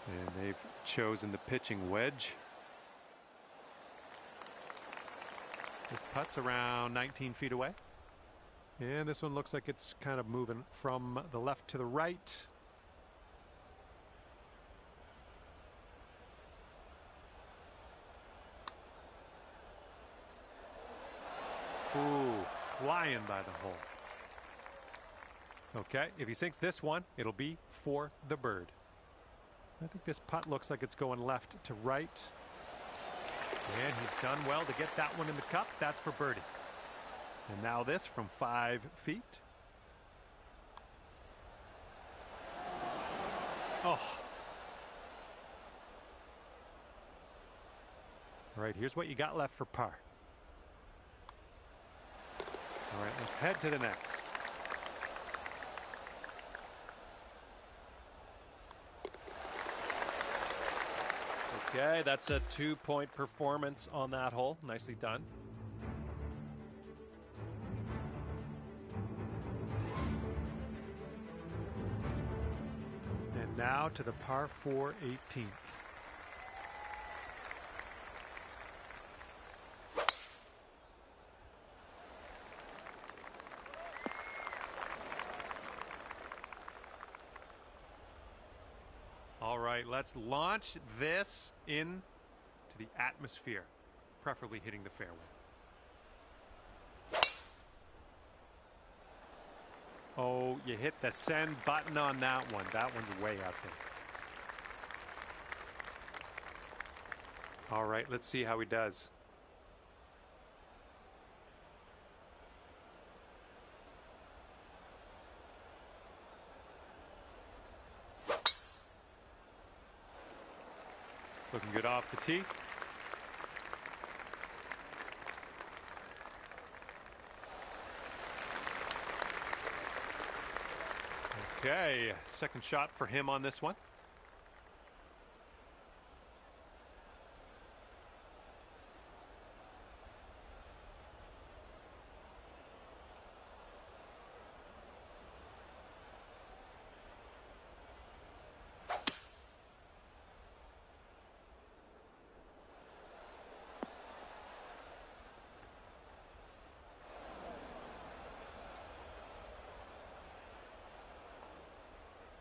And they've chosen the pitching wedge. This putt's around 19 feet away. And this one looks like it's kind of moving from the left to the right. Ooh, flying by the hole. Okay, if he sinks this one, it'll be for the bird. I think this putt looks like it's going left to right. And he's done well to get that one in the cup. That's for birdie. And now this from 5 feet. Oh. All right, here's what you got left for par. All right, let's head to the next. Okay, that's a 2-point performance on that hole. Nicely done. And now to the par 4 18th. All right, let's launch this into the atmosphere, preferably hitting the fairway. Oh, you hit the send button on that one. That one's way out there. All right, let's see how he does. Looking good off the tee. Okay, second shot for him on this one.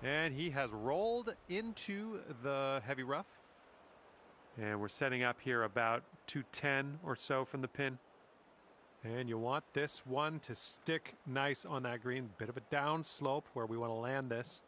And he has rolled into the heavy rough. And we're setting up here about 210 or so from the pin. And you want this one to stick nice on that green. Bit of a down slope where we want to land this.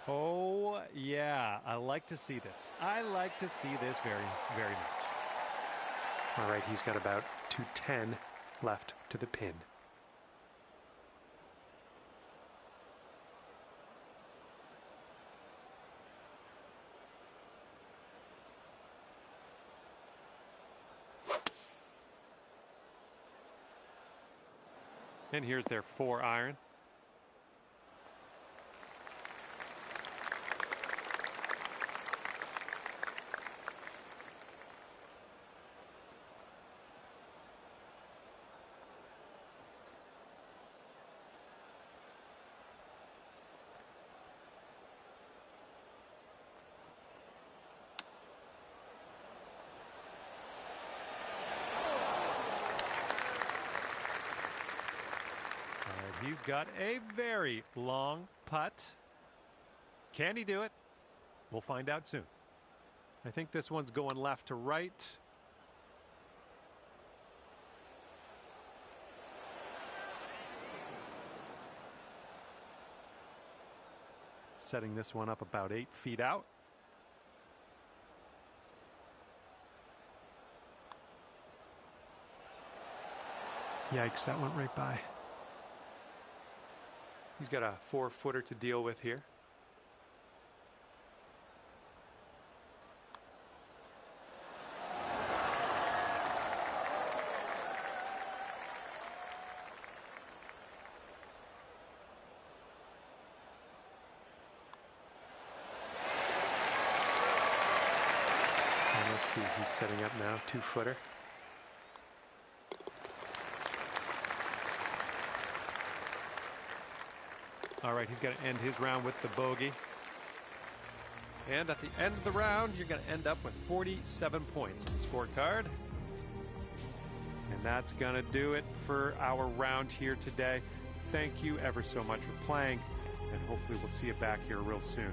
Oh, yeah, I like to see this. I like to see this very, very much. All right, he's got about 210 left to the pin. And here's their 4-iron. He's got a very long putt. Can he do it? We'll find out soon. I think this one's going left to right. Setting this one up about 8 feet out. Yikes, that went right by. He's got a 4-footer to deal with here. And let's see, he's setting up now, 2-footer. All right, he's going to end his round with the bogey. And at the end of the round, you're going to end up with 47 points on the scorecard. And that's going to do it for our round here today. Thank you ever so much for playing, and hopefully we'll see you back here real soon.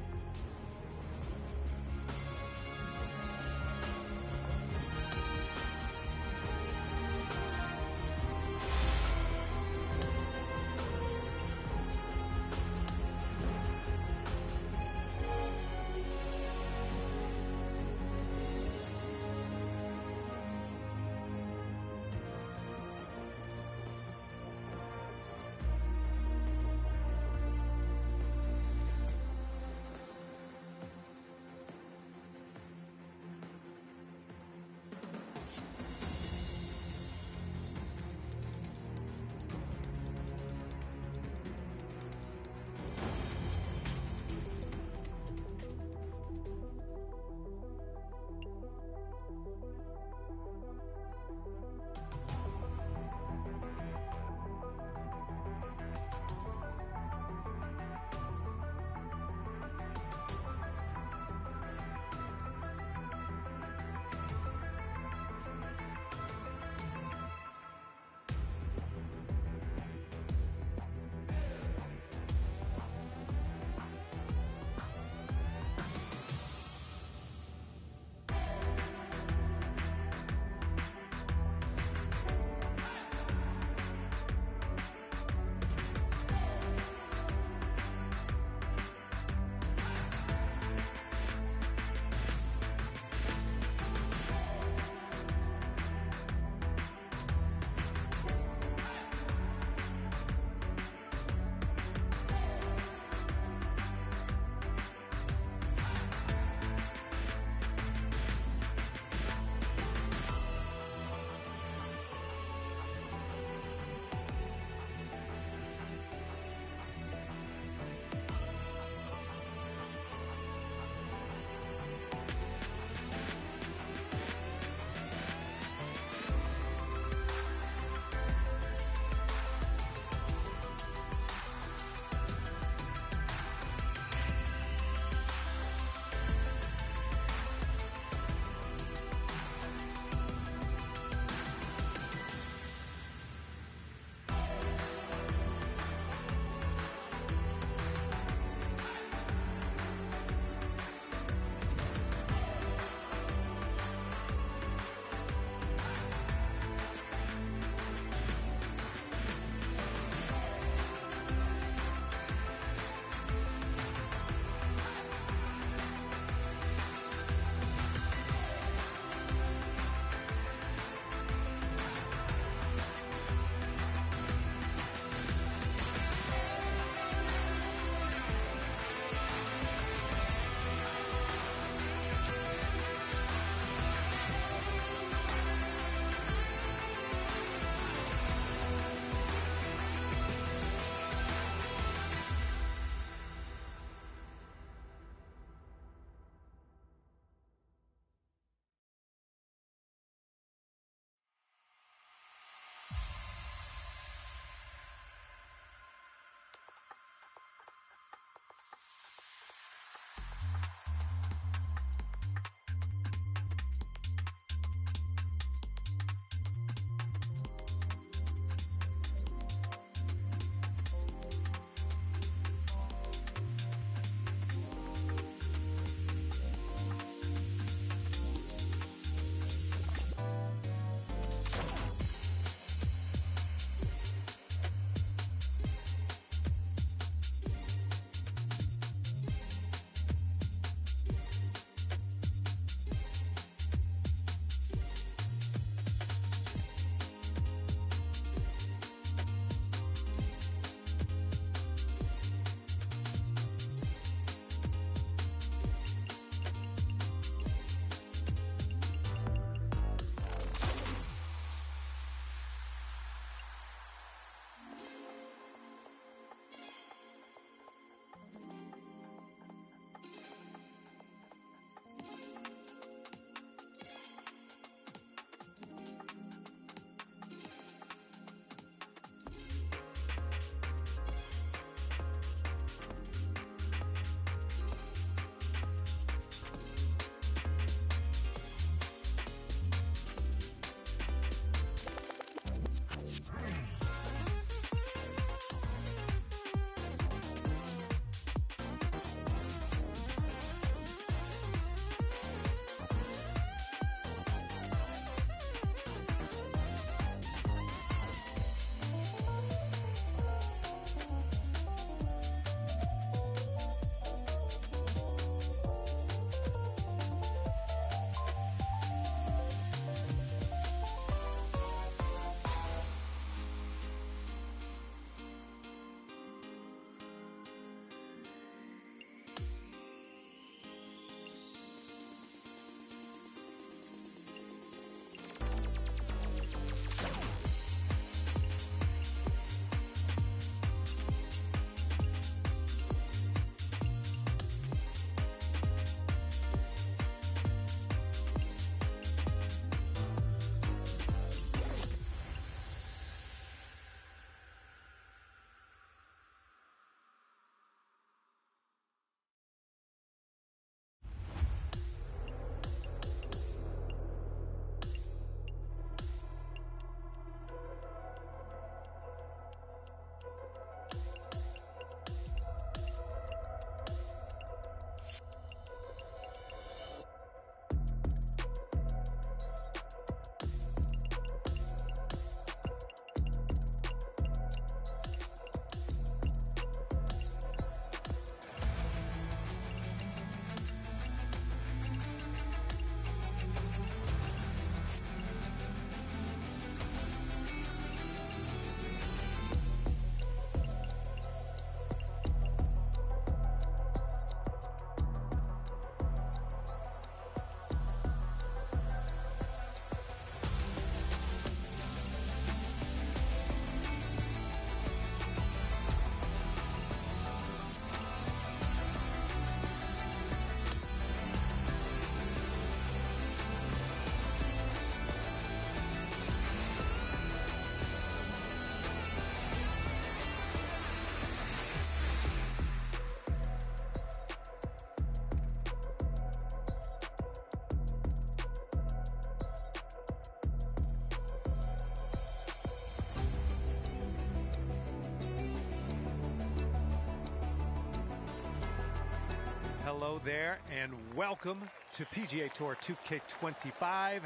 hello there, and welcome to PGA Tour 2K25.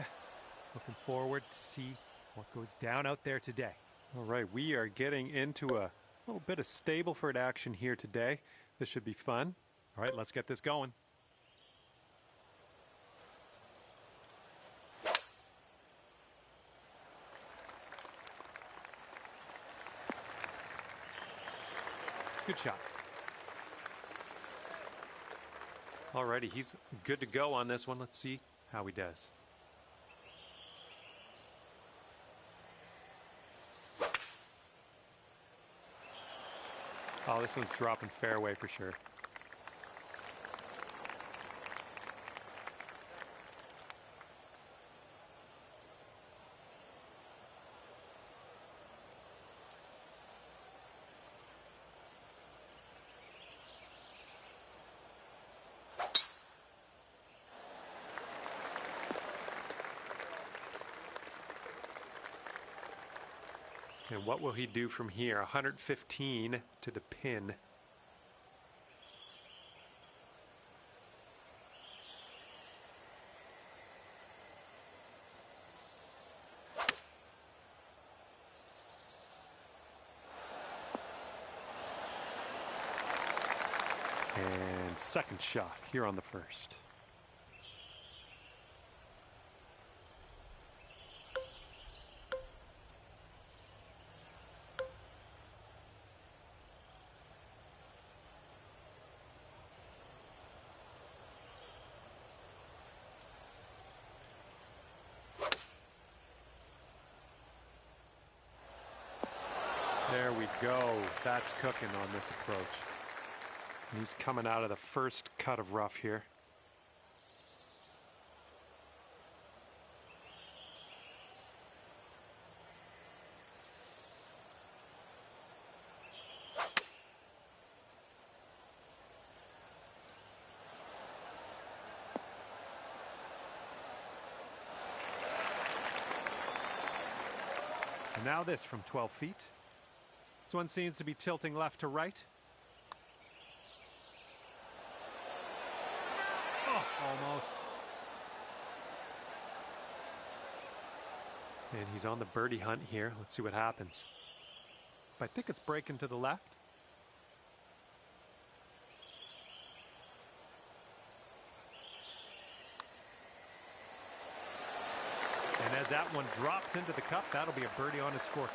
Looking forward to see what goes down out there today. All right, we are getting into a little bit of Stableford action here today. This should be fun. All right, let's get this going. Good shot. Alrighty, he's good to go on this one. Let's see how he does. Oh, this one's dropping fairway for sure. And what will he do from here? 115 to the pin. And second shot here on the first. There we go. That's cooking on this approach. And he's coming out of the first cut of rough here. And now this from 12 feet. This one seems to be tilting left to right. Oh, almost. And he's on the birdie hunt here. Let's see what happens. I think it's breaking to the left. And as that one drops into the cup, that'll be a birdie on his scorecard.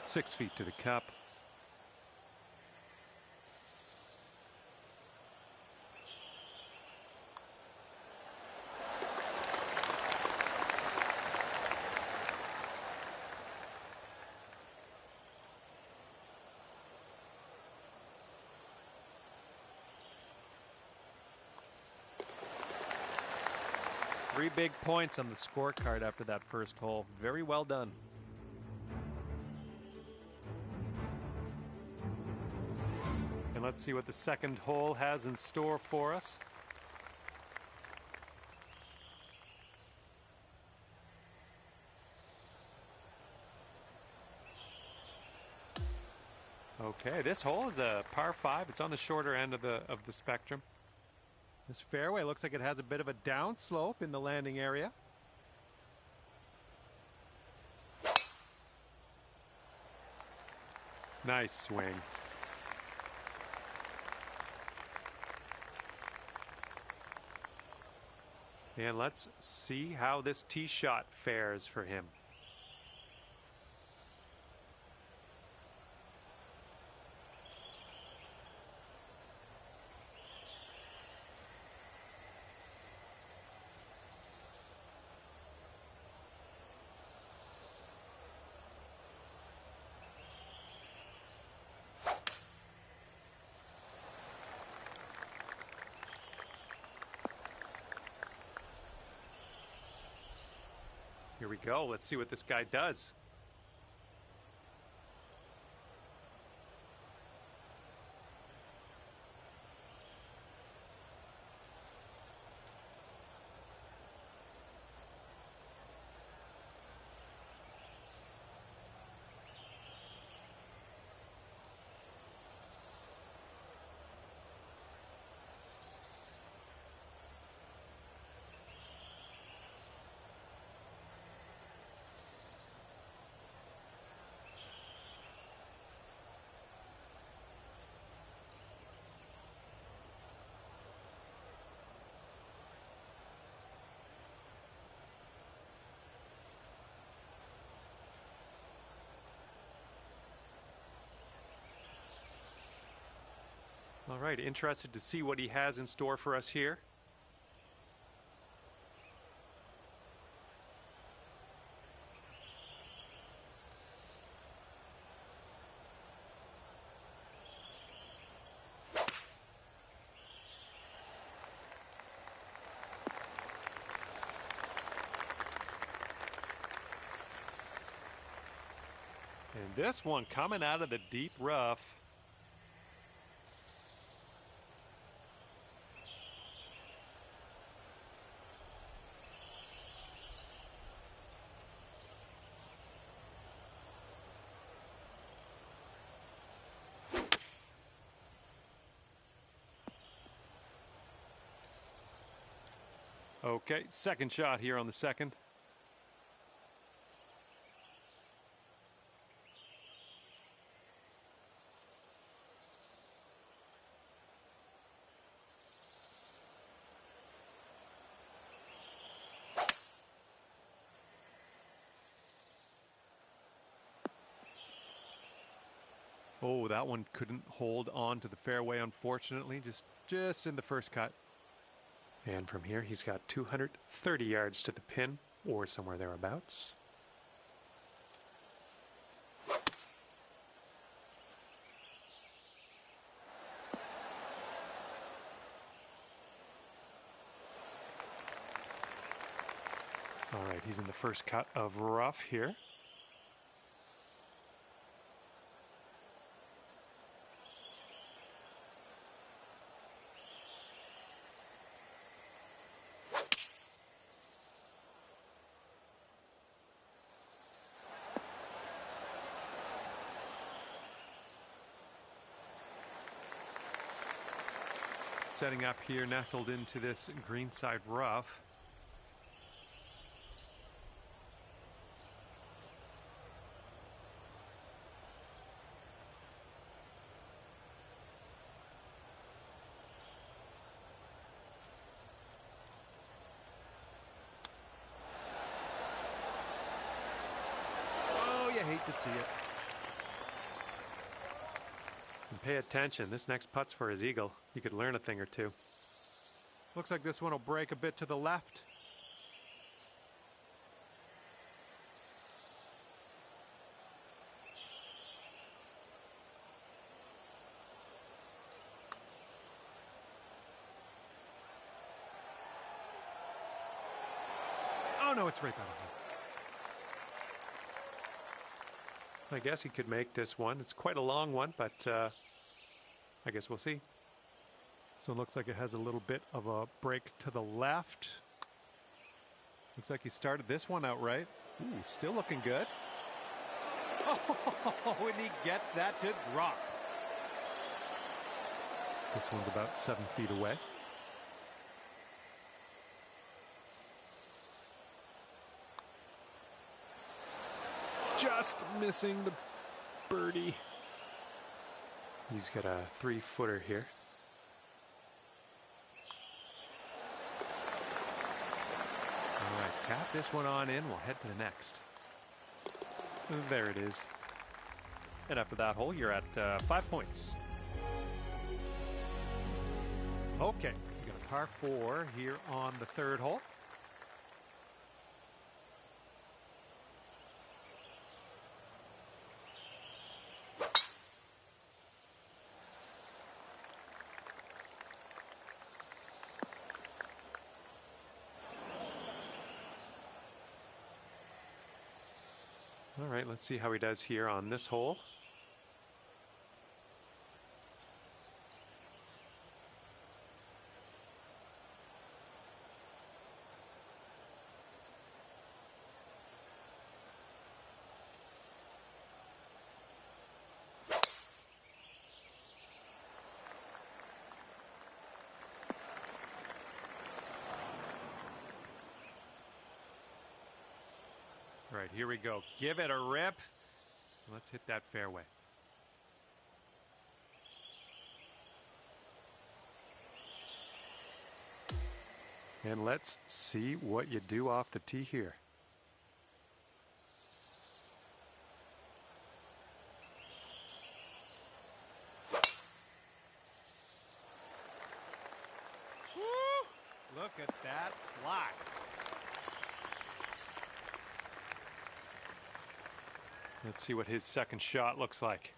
6 feet to the cup. Three big points on the scorecard after that first hole. Very well done. And let's see what the second hole has in store for us. Okay, this hole is a par 5. It's on the shorter end of the spectrum. This fairway looks like it has a bit of a downslope in the landing area. Nice swing. And let's see how this tee shot fares for him. Here we go. Let's see what this guy does. All right, interested to see what he has in store for us here. And this one coming out of the deep rough. Okay, second shot here on the second. Oh, that one couldn't hold on to the fairway, unfortunately, just in the first cut. And from here, he's got 230 yards to the pin, or somewhere thereabouts. All right, he's in the first cut of rough here. Setting up here, nestled into this greenside rough. Oh, you hate to see it. And pay attention, this next putt's for his eagle. You could learn a thing or two. Looks like this one will break a bit to the left. Oh no, it's right by the hole. I guess he could make this one. It's quite a long one, but I guess we'll see. So it looks like it has a little bit of a break to the left. Looks like he started this one out right. Ooh, still looking good. Oh, and he gets that to drop. This one's about 7 feet away. Just missing the birdie. He's got a 3-footer here. All right, tap this one on in. We'll head to the next. There it is. And after that hole, you're at 5 points. Okay, we got a par 4 here on the third hole. All right, let's see how he does here on this hole. All right, here we go. Give it a rip. Let's hit that fairway. And let's see what you do off the tee here. at that fly. Let's see what his second shot looks like.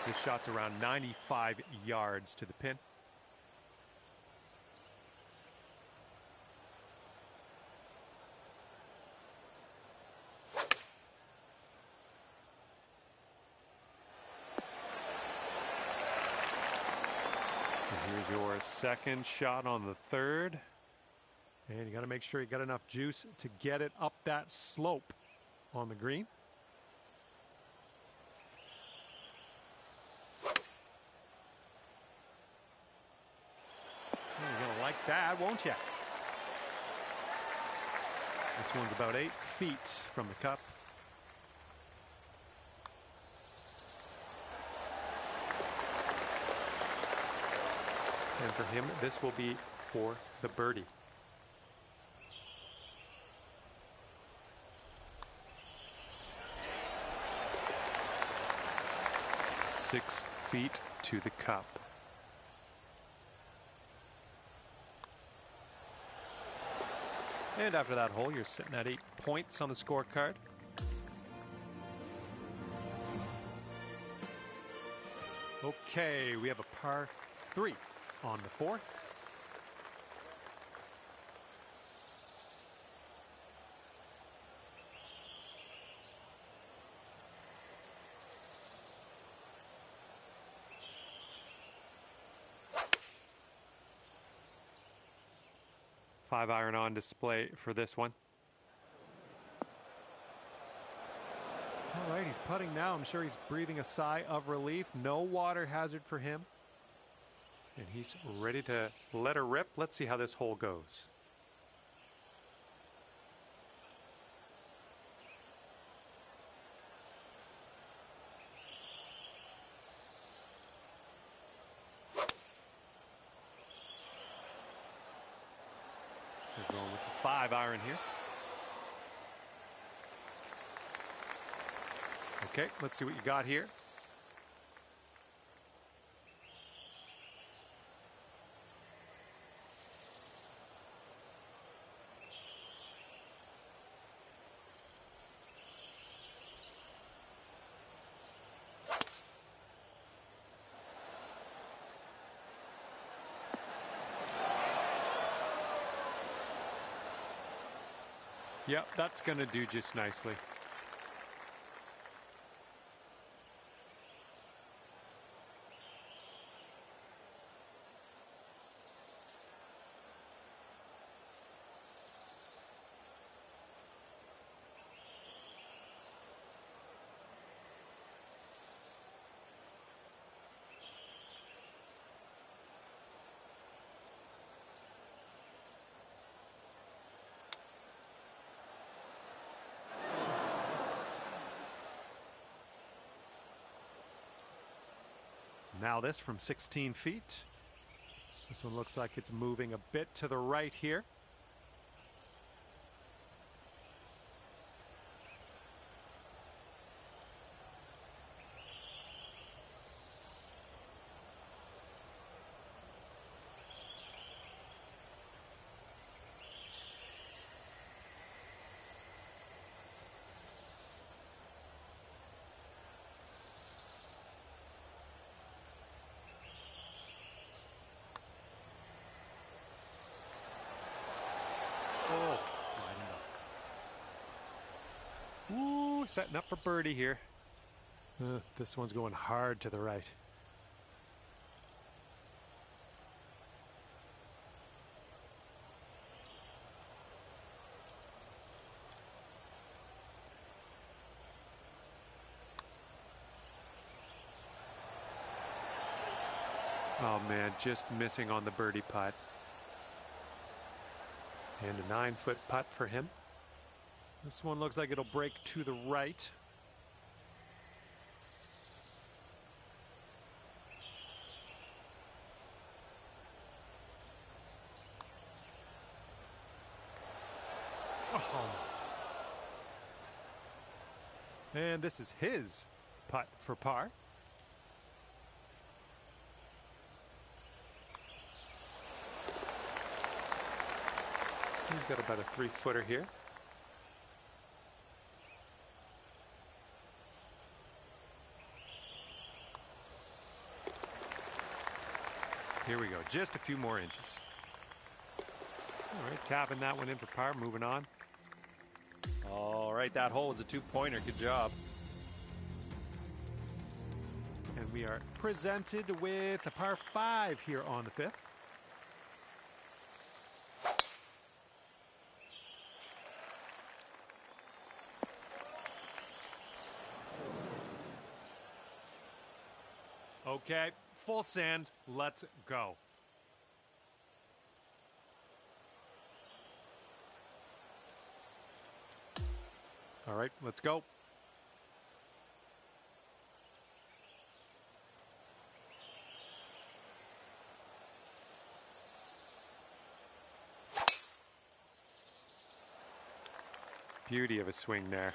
This shot's around 95 yards to the pin. And here's your second shot on the third. And you got to make sure you got enough juice to get it up that slope on the green. You're going to like that, won't you? This one's about 8 feet from the cup. And for him, this will be for the birdie. Six feet to the cup. And after that hole, you're sitting at 8 points on the scorecard. Okay, we have a par 3 on the fourth. Five-iron on display for this one. All right, he's putting now. I'm sure he's breathing a sigh of relief. No water hazard for him. And he's ready to let her rip. Let's see how this hole goes. We're going with the 5-iron here. Okay, let's see what you got here. Yep, that's going to do just nicely. Now this from 16 feet. This one looks like it's moving a bit to the right here. Oh, sliding up. Ooh, setting up for birdie here. This one's going hard to the right. Oh man, just missing on the birdie putt. And a 9-foot putt for him. This one looks like it'll break to the right. Oh, almost. And this is his putt for par. He's got about a 3-footer here. Here we go, just a few more inches. All right, tapping that one in for par, moving on. All right, that hole was a 2-pointer, good job. And we are presented with a par 5 here on the 5th. Okay, full sand, let's go. All right, let's go. Beauty of a swing there.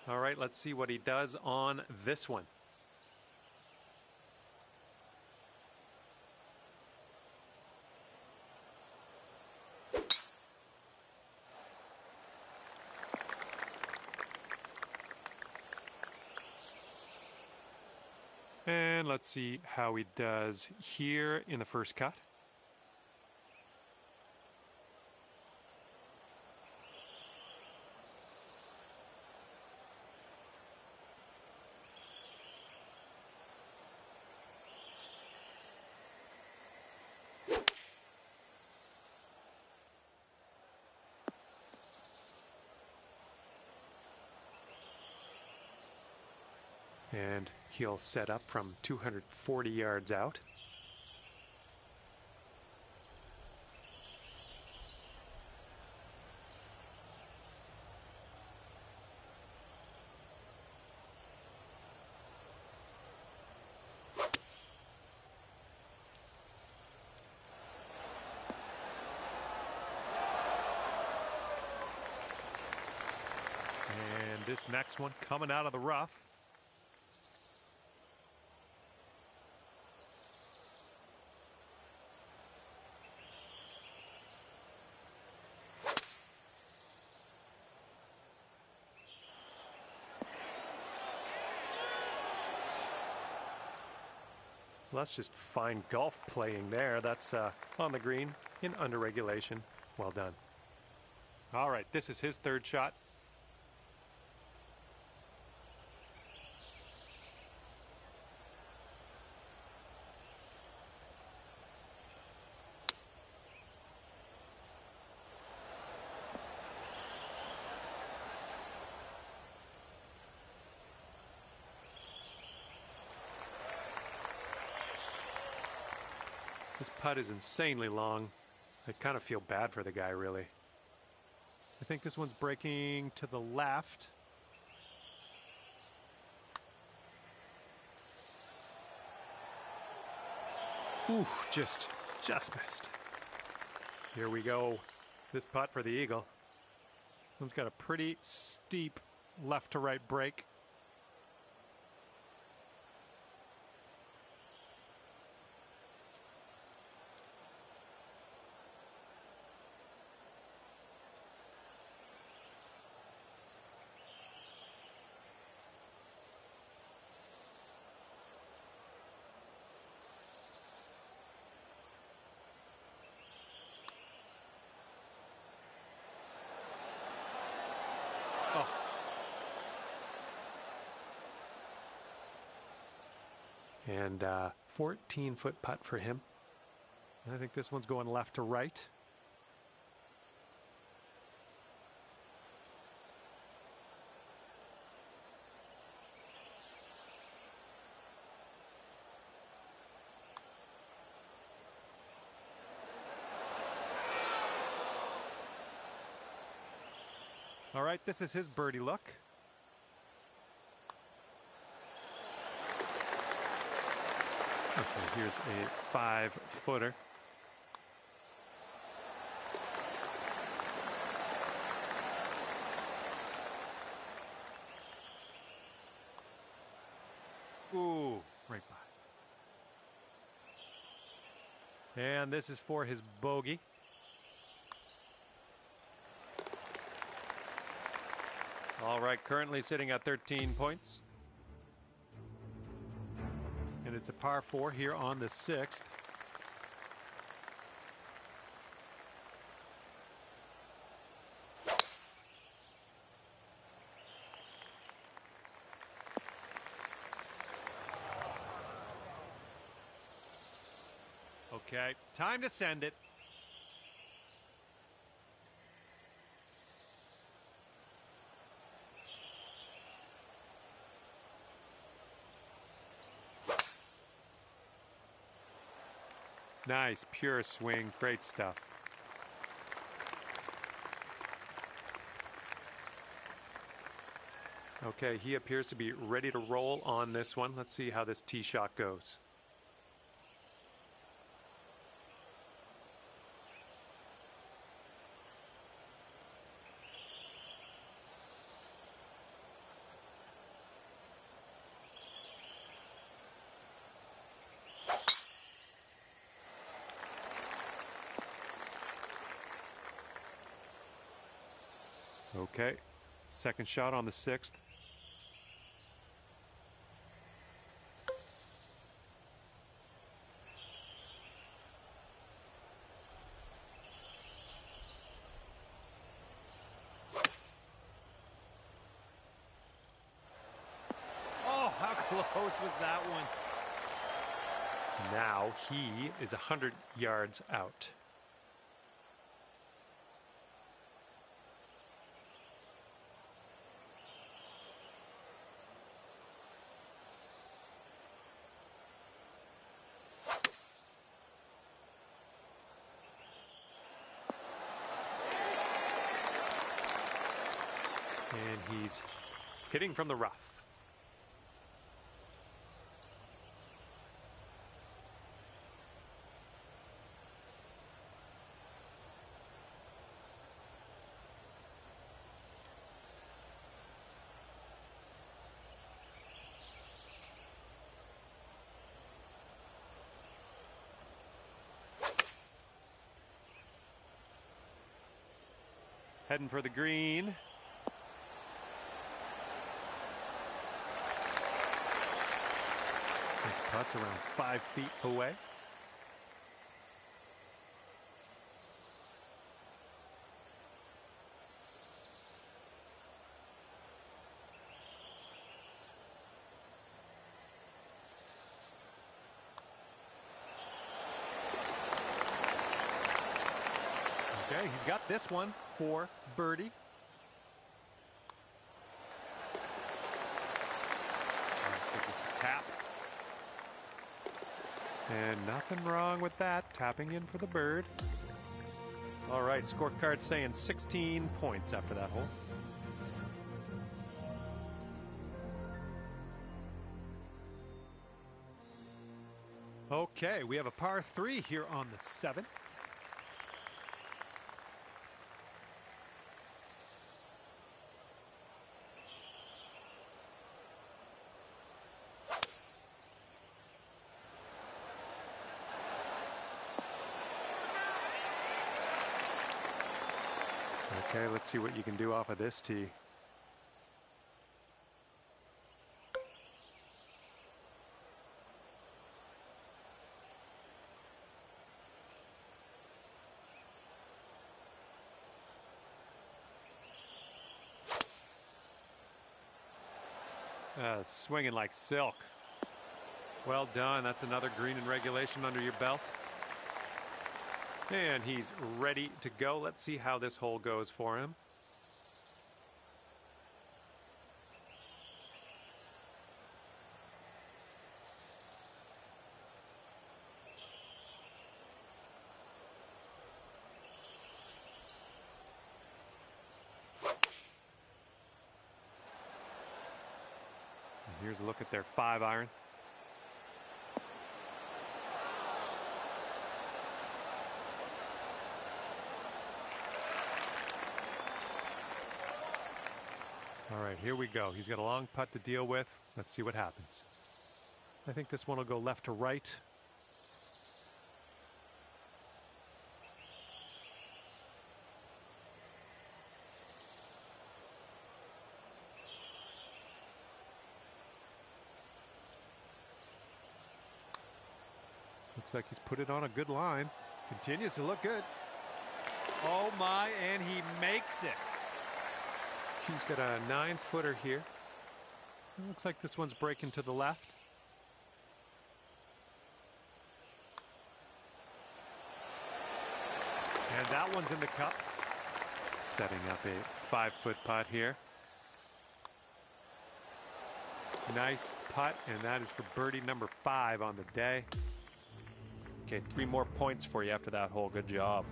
All right, let's see what he does on this one. And let's see how he does here in the first cut. And he'll set up from 240 yards out. And this next one coming out of the rough. Well, that's just fine golf playing there. That's on the green in under regulation. Well done. All right, this is his third shot. This putt is insanely long. I kind of feel bad for the guy, really. I think this one's breaking to the left. Ooh, just missed. Here we go. This putt for the eagle. This one's got a pretty steep left to right break. Oh. And 14-foot putt for him. I think this one's going left to right. All right, this is his birdie look. Okay, here's a 5-footer. Ooh, right by. And this is for his bogey. All right, currently sitting at 13 points. And it's a par 4 here on the 6th. Okay, time to send it. Nice, pure swing, great stuff. Okay, he appears to be ready to roll on this one. Let's see how this tee shot goes. Okay, second shot on the 6th. Oh, how close was that one? Now he is 100 yards out. And he's hitting from the rough. Heading for the green. His putt's around 5 feet away. Okay, he's got this one for birdie. I think it's a tap. And nothing wrong with that, tapping in for the bird. All right, scorecard saying 16 points after that hole. Okay, we have a par 3 here on the 7th. Okay, let's see what you can do off of this tee. Swinging like silk. Well done. That's another green in regulation under your belt. And he's ready to go. Let's see how this hole goes for him. Here's a look at their 5-iron. All right, here we go. He's got a long putt to deal with. Let's see what happens. I think this one will go left to right. Looks like he's put it on a good line. Continues to look good. Oh my, and he makes it. He's got a 9-footer here. It looks like this one's breaking to the left. And that one's in the cup. Setting up a 5-foot putt here. Nice putt, and that is for birdie number 5 on the day. Okay, 3 more points for you after that hole. Good job.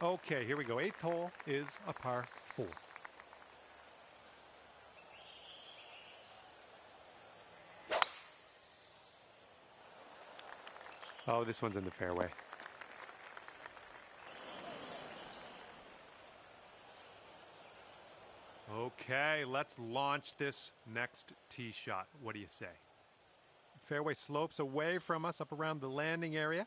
Okay, here we go. 8th hole is a par 4. Oh, this one's in the fairway. Okay, let's launch this next tee shot. What do you say? Fairway slopes away from us up around the landing area.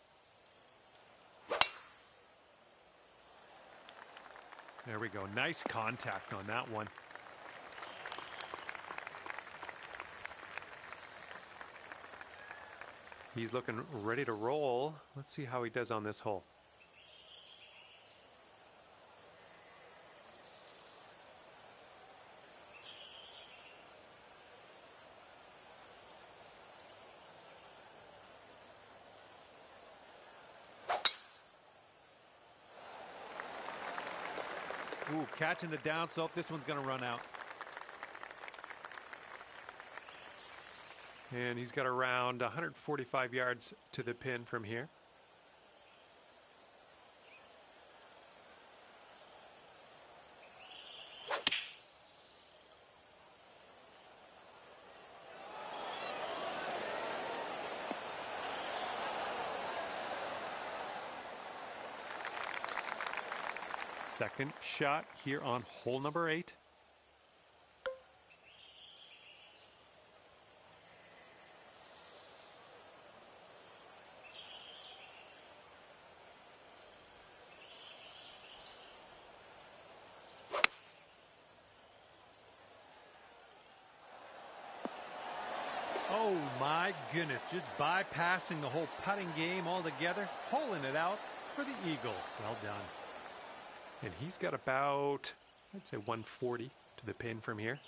There we go. Nice contact on that one. He's looking ready to roll. Let's see how he does on this hole. Ooh, catching the downslope. This one's going to run out. And he's got around 145 yards to the pin from here. Second shot here on hole number 8. Oh my goodness, just bypassing the whole putting game altogether, holing it out for the eagle. Well done. And he's got about, I'd say 140 to the pin from here.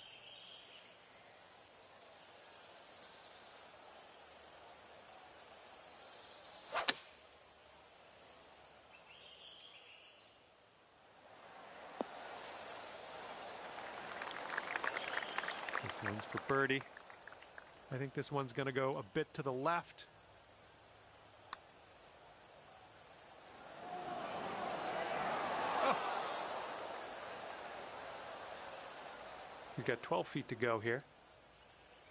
This one's for birdie. I think this one's going to go a bit to the left. He's got 12 feet to go here.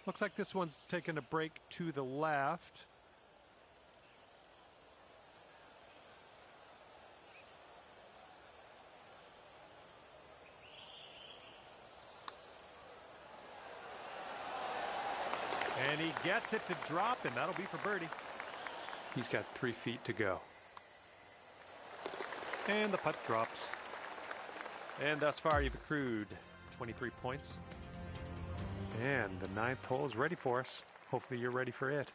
Looks like this one's taking a break to the left. And he gets it to drop, and that'll be for birdie. He's got 3 feet to go. And the putt drops. And thus far, you've accrued 23 points. And the 9th hole is ready for us. Hopefully you're ready for it.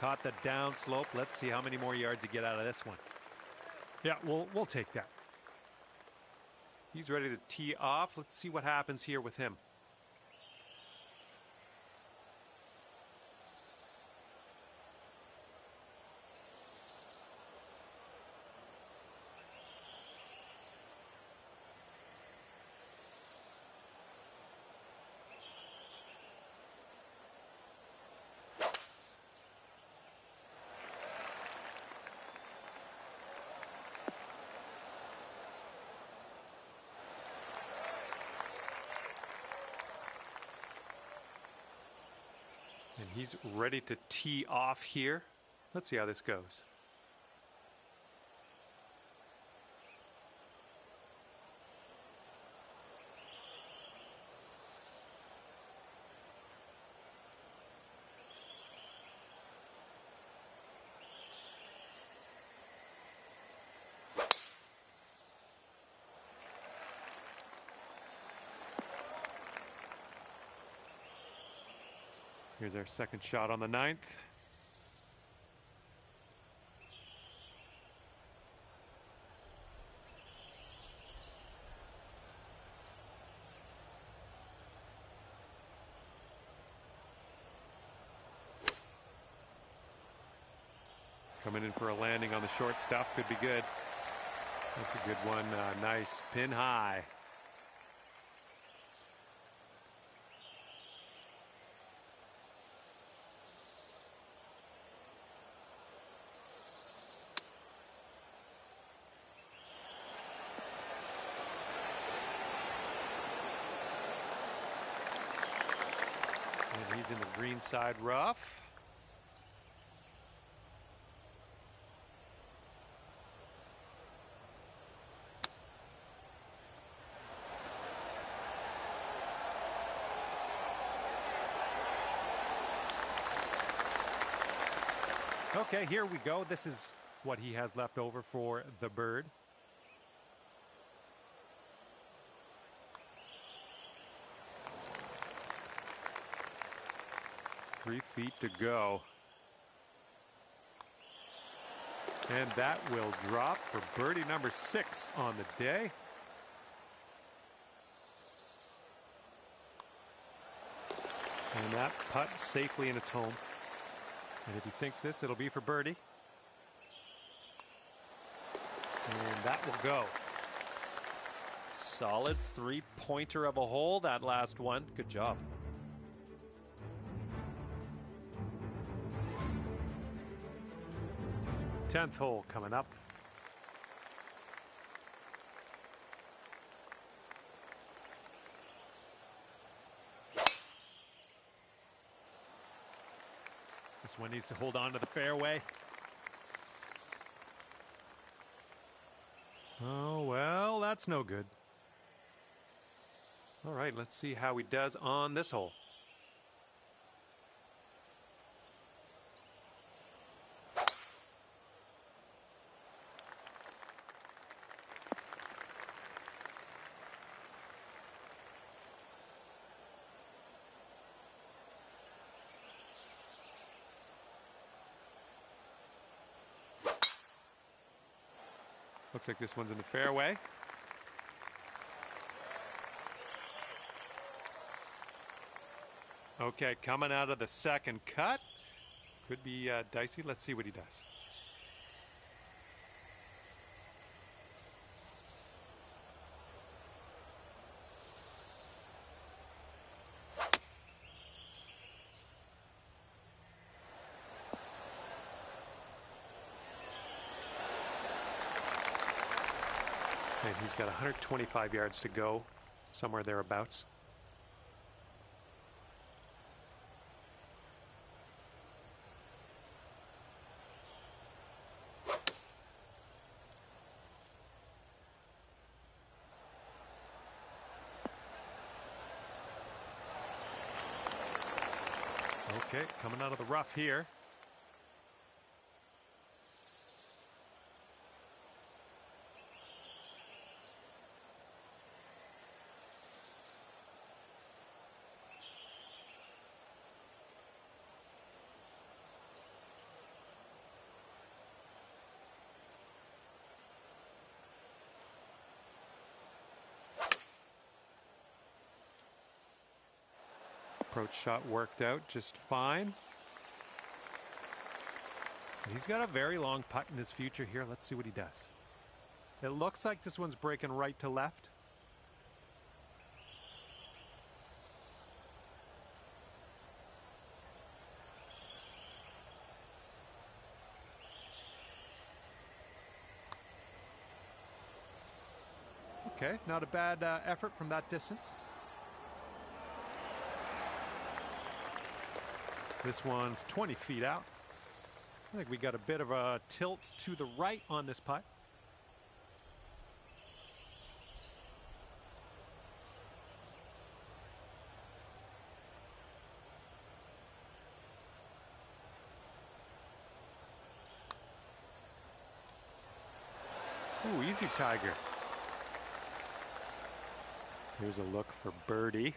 Caught the downslope. Let's see how many more yards you get out of this one. Yeah, we'll take that. He's ready to tee off. Let's see what happens here with him. He's ready to tee off here. Let's see how this goes. Here's our second shot on the 9th. Coming in for a landing on the short stuff. Could be good. That's a good one. Nice pin high. And he's in the green side rough. Okay, here we go. This is what he has left over for the bird. Three feet to go. And that will drop for birdie number 6 on the day. And that putt safely in its home. And if he sinks this, it'll be for birdie. And that will go. Solid 3-pointer of a hole, that last one. Good job. Tenth hole coming up. This one needs to hold on to the fairway. Oh, well, that's no good. All right, let's see how he does on this hole. Looks like this one's in the fairway. Okay, coming out of the second cut. Could be dicey. Let's see what he does. And he's got 125 yards to go, somewhere thereabouts. Okay, coming out of the rough here. Approach shot worked out just fine. He's got a very long putt in his future here. Let's see what he does. It looks like this one's breaking right to left. Okay, not a bad effort from that distance. This one's 20 feet out. I think we got a bit of a tilt to the right on this putt. Ooh, easy, Tiger. Here's a look for birdie.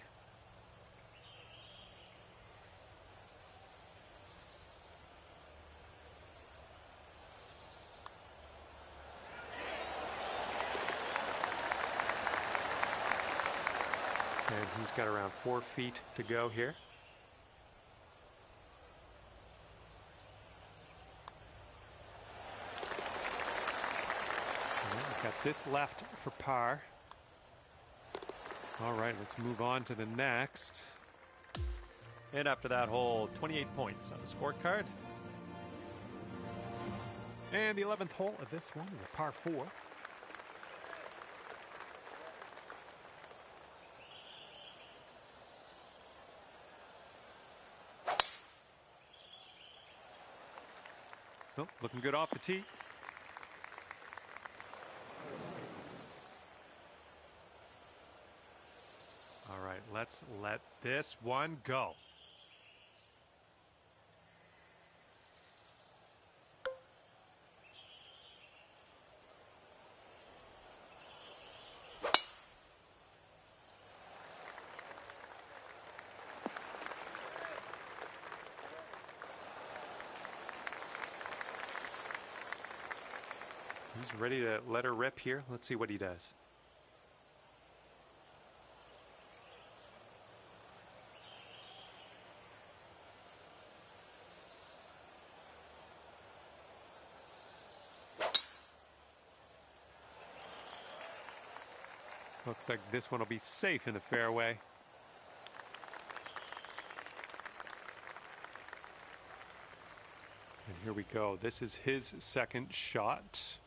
And he's got around 4 feet to go here. Got this left for par. All right, let's move on to the next. And after that hole, 28 points on the scorecard. And the 11th hole of this one is a par 4. Oh, looking good off the tee. All right, let's let this one go. He's ready to let her rip here. Let's see what he does. Looks like this one will be safe in the fairway. And here we go. This is his second shot.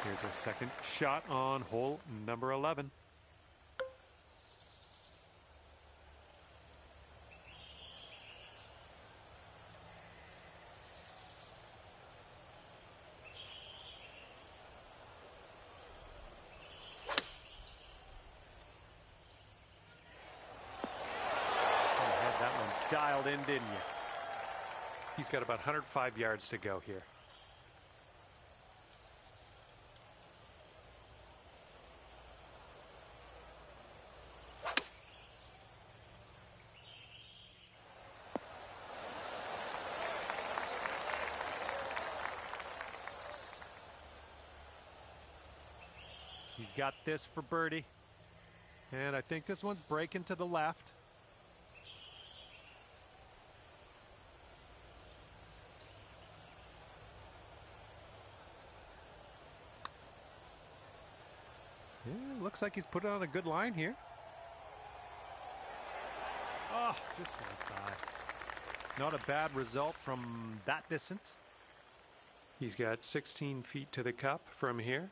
Here's our second shot on hole number 11. You had that one dialed in, didn't you? He's got about 105 yards to go here. He's got this for birdie. And I think this one's breaking to the left. Yeah, looks like he's put it on a good line here. Oh, just like that. Not a bad result from that distance. He's got 16 feet to the cup from here.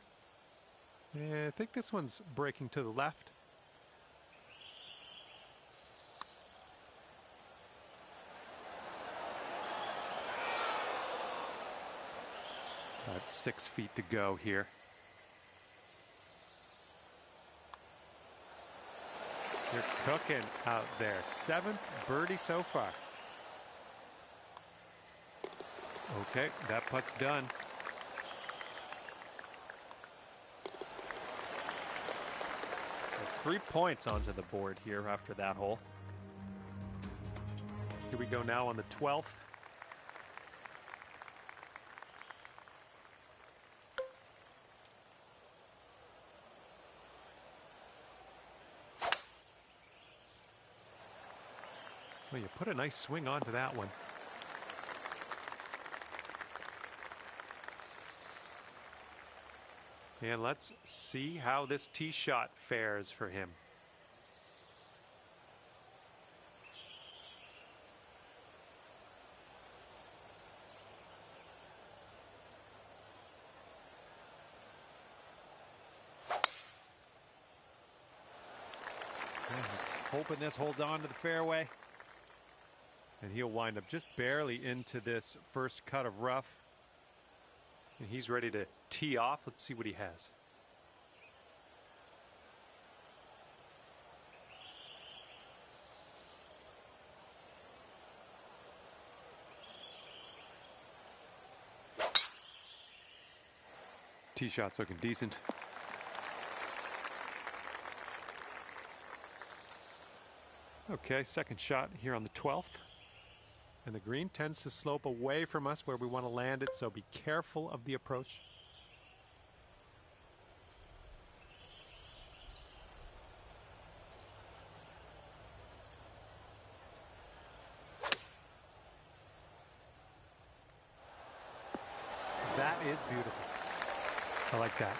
Yeah, I think this one's breaking to the left. About 6 feet to go here. You're cooking out there. 7th birdie so far. Okay, that putt's done. So 3 points onto the board here after that hole. Here we go now on the 12th. Well, you put a nice swing onto that one. And let's see how this tee shot fares for him. He's hoping this holds on to the fairway. And he'll wind up just barely into this first cut of rough. And he's ready to tee off. Let's see what he has. Tee shot's looking decent. Okay, second shot here on the 12th. And the green tends to slope away from us where we want to land it, so be careful of the approach. That is beautiful. I like that.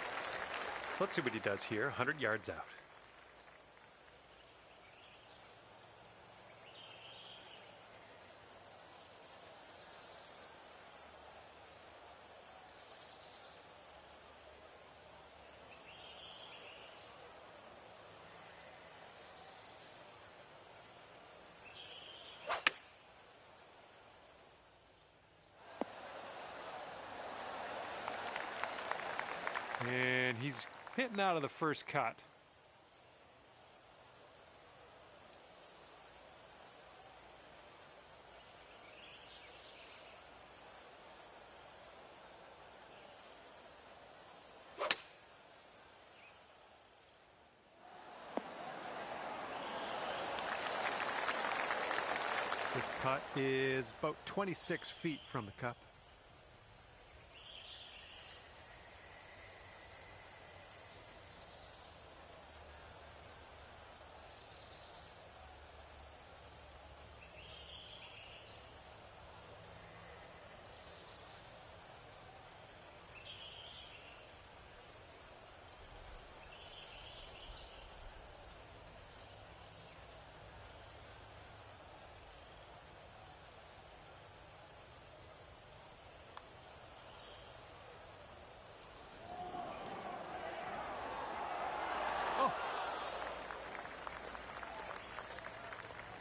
Let's see what he does here, 100 yards out. And he's hitting out of the first cut. This putt is about 26 feet from the cup.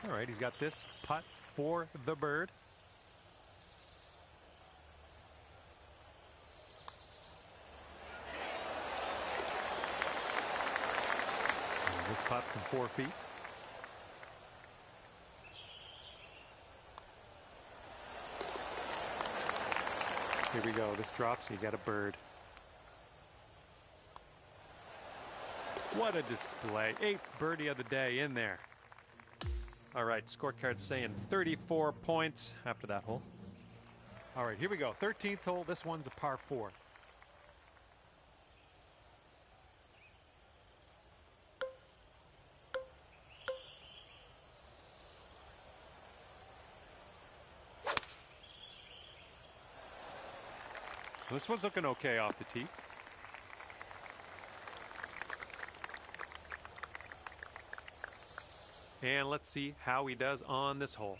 All right, he's got this putt for the bird. And this putt from 4 feet. Here we go. This drops, you got a bird. What a display. 8th birdie of the day in there. All right, scorecard saying 34 points after that hole. All right, here we go. 13th hole. This one's a par 4. This one's looking okay off the tee. And let's see how he does on this hole.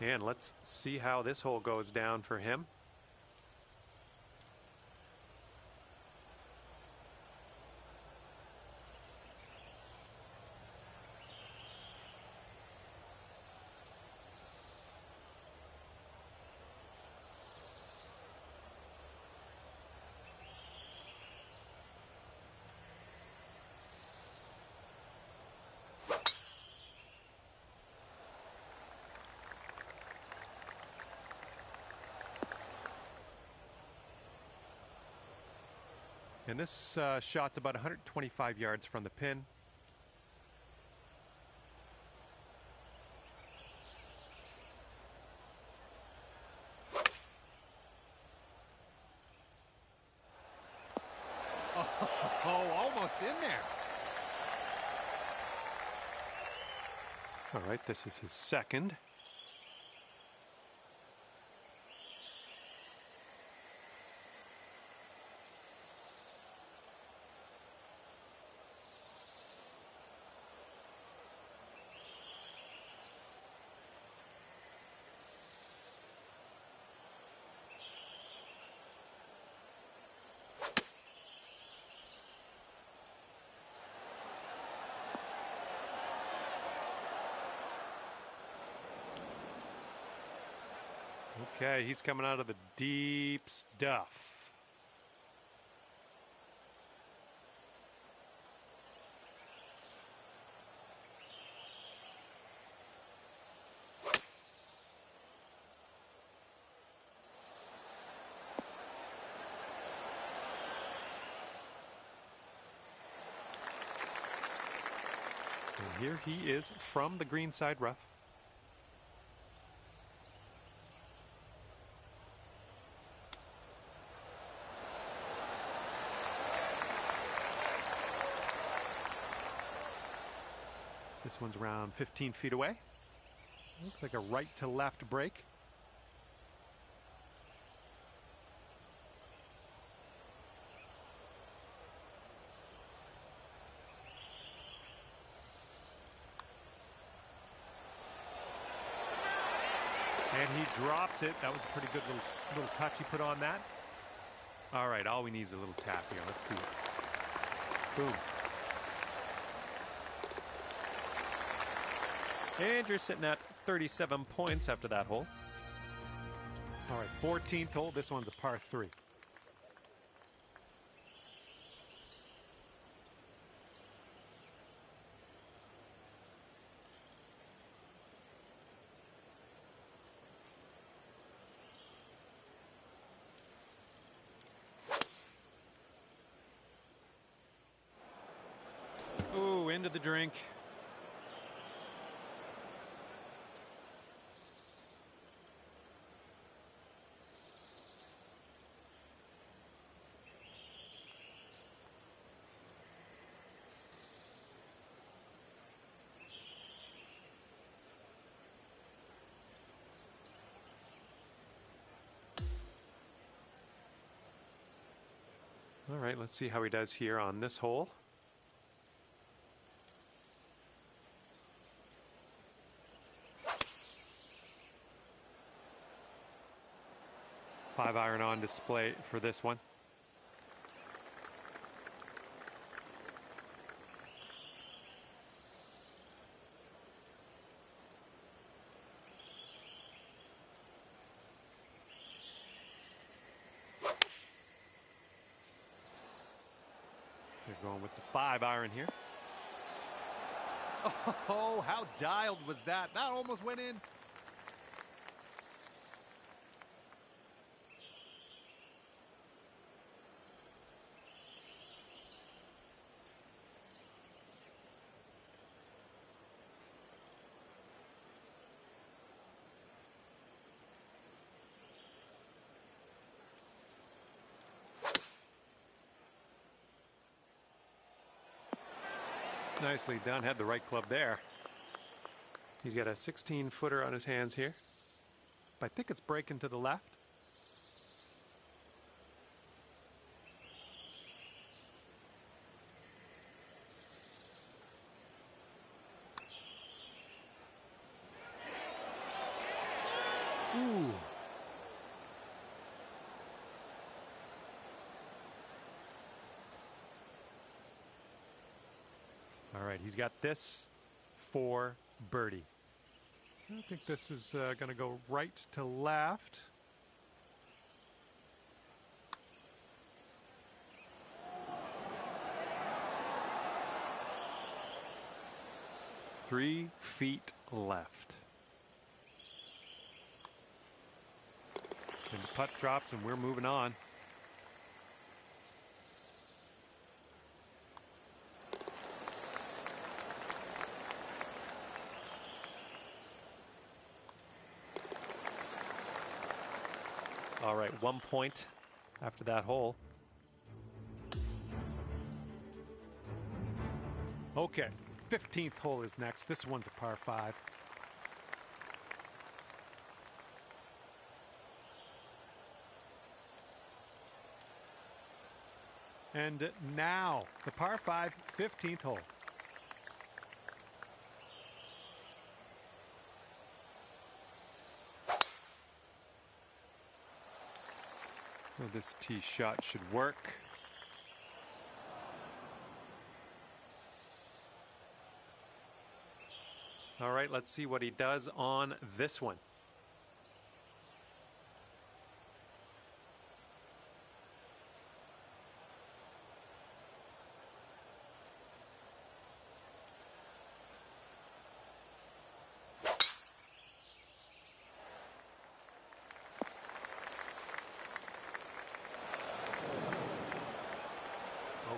And let's see how this hole goes down for him. And this shot's about 125 yards from the pin. almost in there. All right, this is his second. Okay, he's coming out of the deep stuff. And here he is from the green side rough. This one's around 15 feet away. Looks like a right to left break. And he drops it. That was a pretty good little touch he put on that. All right, all we need is a little tap here. Let's do it. Boom. And you're sitting at 37 points after that hole. All right, 14th hole. This one's a par 3. Ooh, into the drink. All right, let's see how he does here on this hole. Five iron on display for this one. They're going with the 5 iron here. Oh, how dialed was that? That almost went in. Nicely done. Had the right club there. He's got a 16-footer on his hands here. I think it's breaking to the left. Ooh. All right, he's got this for birdie. I think this is going to go right to left. Three feet left. And the putt drops and we're moving on. All right, 1 point after that hole. Okay, 15th hole is next. This one's a par 5. And now, the par 5, 15th hole. Well, this tee shot should work. All right, let's see what he does on this one.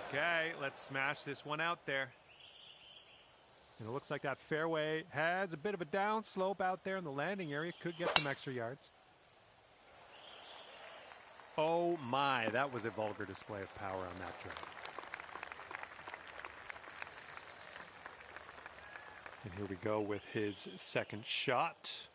Okay, let's smash this one out there. And it looks like that fairway has a bit of a downslope out there in the landing area. Could get some extra yards. Oh my, that was a vulgar display of power on that drive. And here we go with his second shot.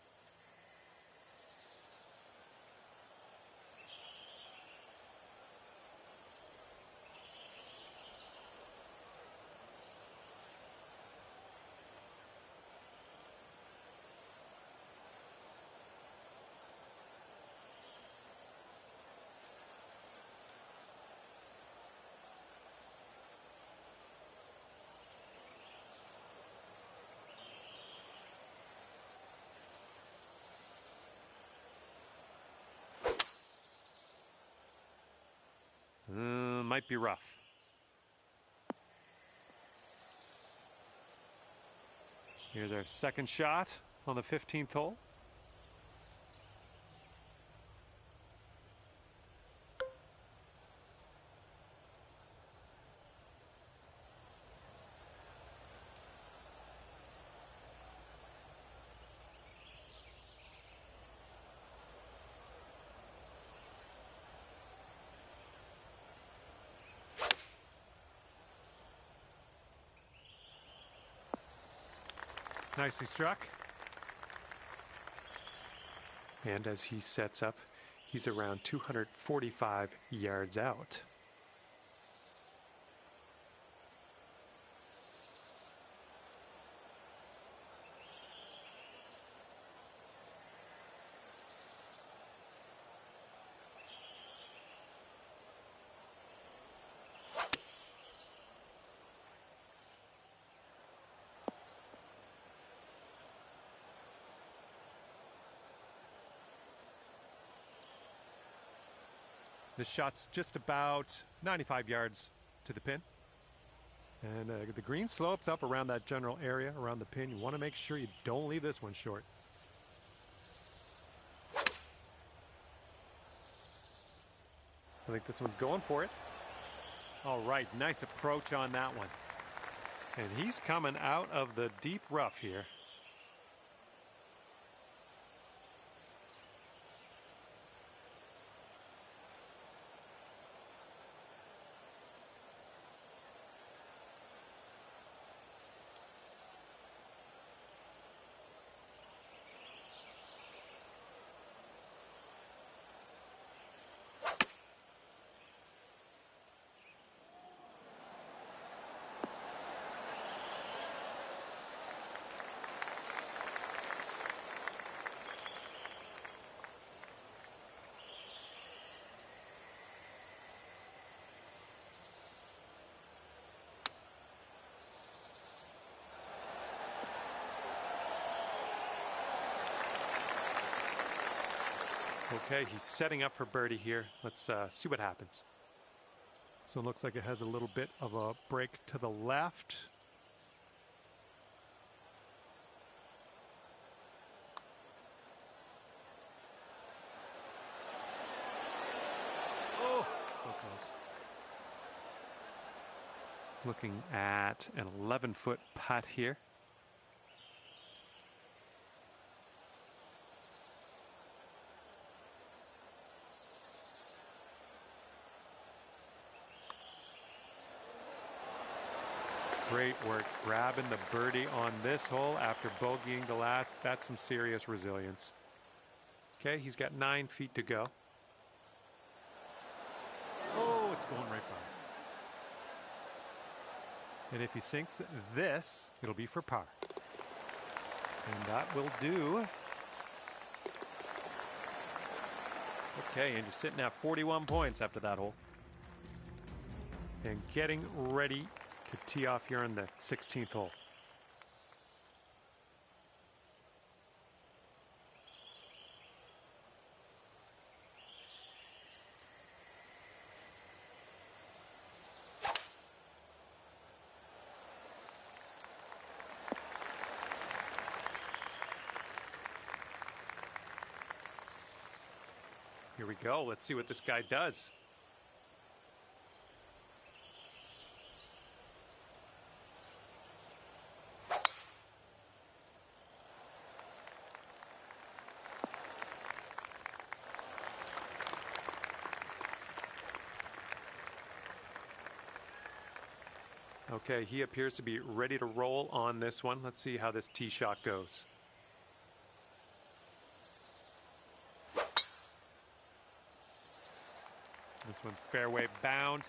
Might be rough. Here's our second shot on the 15th hole. Nicely struck. And as he sets up, he's around 245 yards out. This shot's just about 95 yards to the pin. And the green slopes up around that general area, around the pin. You want to make sure you don't leave this one short. I think this one's going for it. All right, nice approach on that one. And he's coming out of the deep rough here. Okay, he's setting up for birdie here. Let's see what happens. So it looks like it has a little bit of a break to the left. Oh, so close. Looking at an 11-foot putt here. Great work grabbing the birdie on this hole after bogeying the last. That's some serious resilience. Okay, he's got 9 feet to go. Oh, it's going right by. And if he sinks this, it'll be for par. And that will do. Okay, and you're sitting at 41 points after that hole. And getting ready to tee off here on the 16th hole. Here we go. Let's see what this guy does. Okay, he appears to be ready to roll on this one. Let's see how this tee shot goes. This one's fairway bound.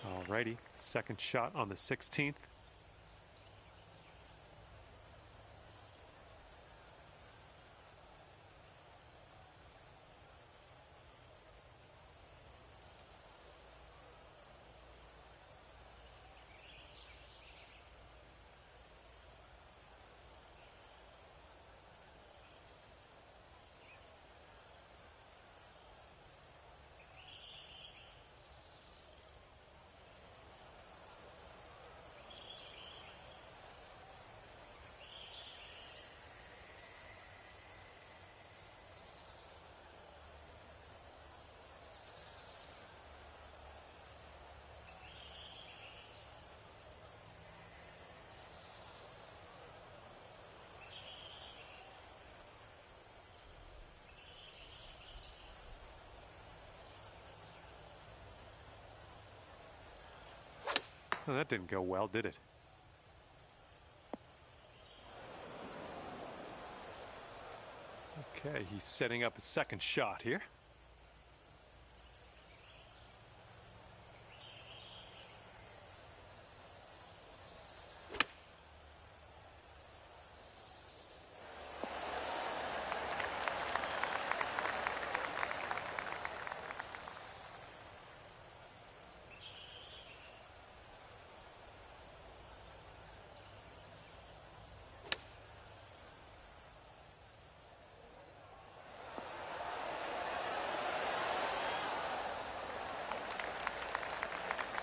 Alrighty, second shot on the 16th. Well, that didn't go well, did it? Okay, he's setting up a second shot here.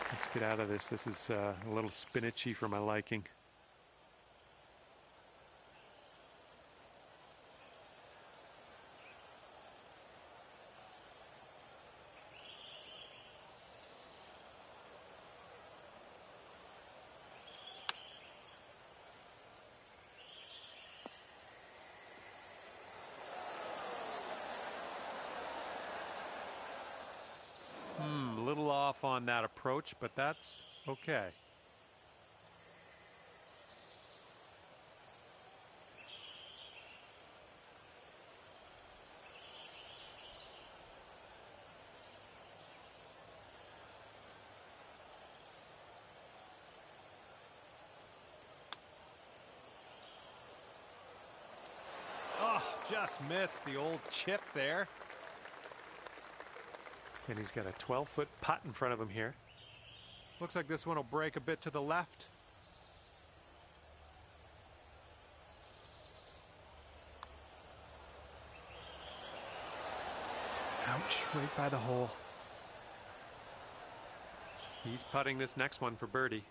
Let's get out of this. This is a little spinachy for my liking. A little off on that approach, but that's okay. Oh, just missed the old chip there. And he's got a 12-foot putt in front of him here. Looks like this one will break a bit to the left. Ouch, right by the hole. He's putting this next one for birdie.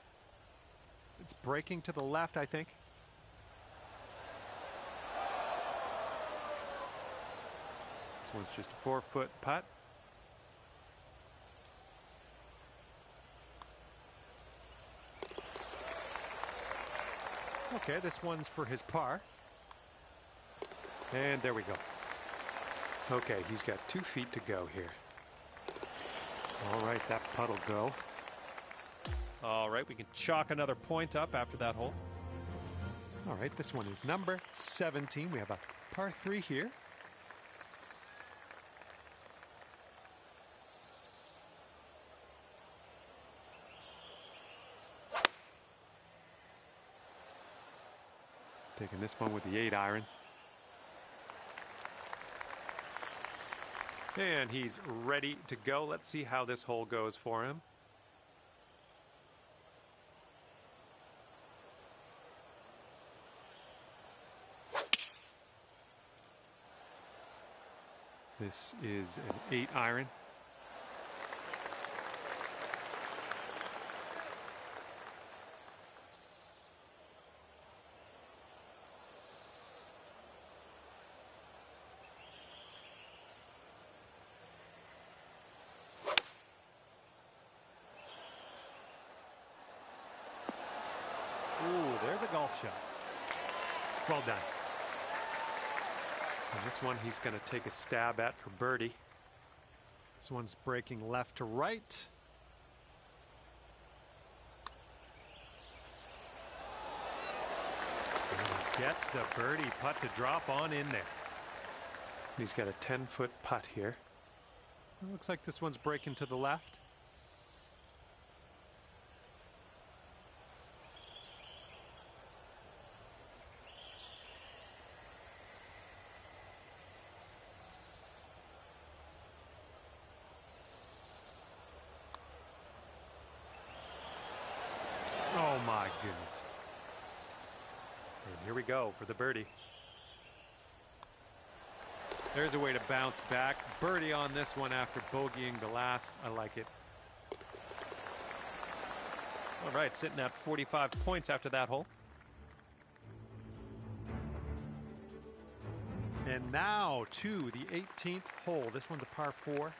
It's breaking to the left, I think. This one's just a 4-foot putt. Okay, this one's for his par. And there we go. Okay, he's got 2 feet to go here. All right, that putt will go. All right, we can chalk another point up after that hole. All right, this one is number 17. We have a par 3 here. Taking this one with the 8-iron. And he's ready to go. Let's see how this hole goes for him. This is an 8-iron. Ooh, there's a golf shot. Well done. And this one he's going to take a stab at for birdie. This one's breaking left to right. And he gets the birdie putt to drop on in there. He's got a 10-foot putt here. It looks like this one's breaking to the left. Oh my goodness. And here we go for the birdie. There's a way to bounce back. Birdie on this one after bogeying the last. I like it. All right, sitting at 45 points after that hole. And now to the 18th hole. This one's a par 4.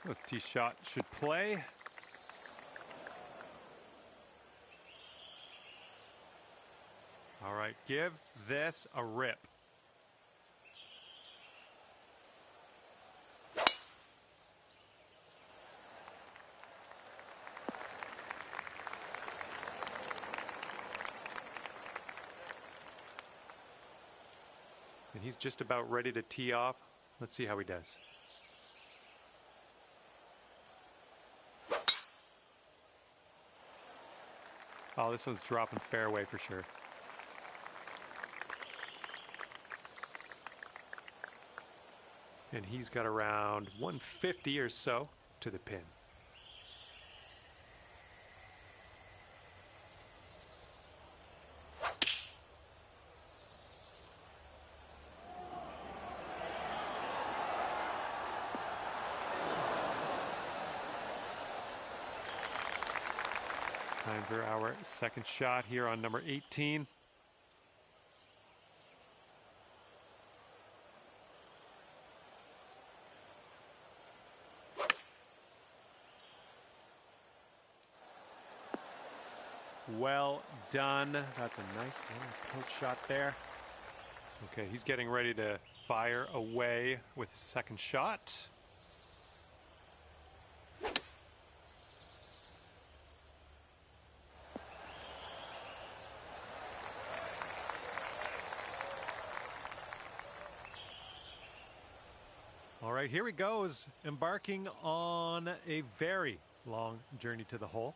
This tee shot should play. All right, give this a rip. And he's just about ready to tee off. Let's see how he does. Oh, this one's dropping fairway for sure. And he's got around 150 or so to the pin. Time for our second shot here on number 18. Well done. That's a nice little approach shot there. Okay, he's getting ready to fire away with his second shot. All right, here he goes, embarking on a very long journey to the hole.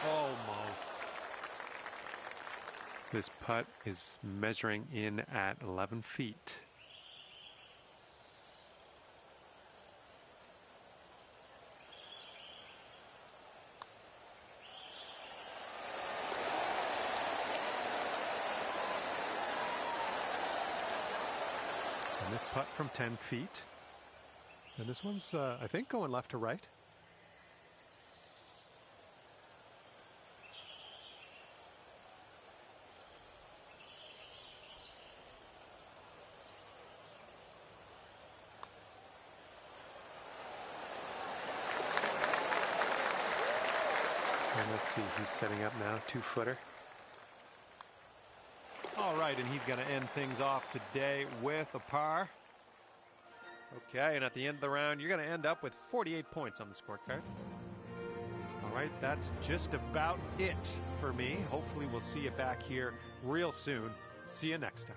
Almost. This putt is measuring in at 11 feet. And this putt from 10 feet. And this one's, I think, going left to right. Let's see, he's setting up now, 2-footer. All right, and he's going to end things off today with a par. Okay, and at the end of the round, you're going to end up with 48 points on the scorecard. All right, that's just about it for me. Hopefully we'll see you back here real soon. See you next time.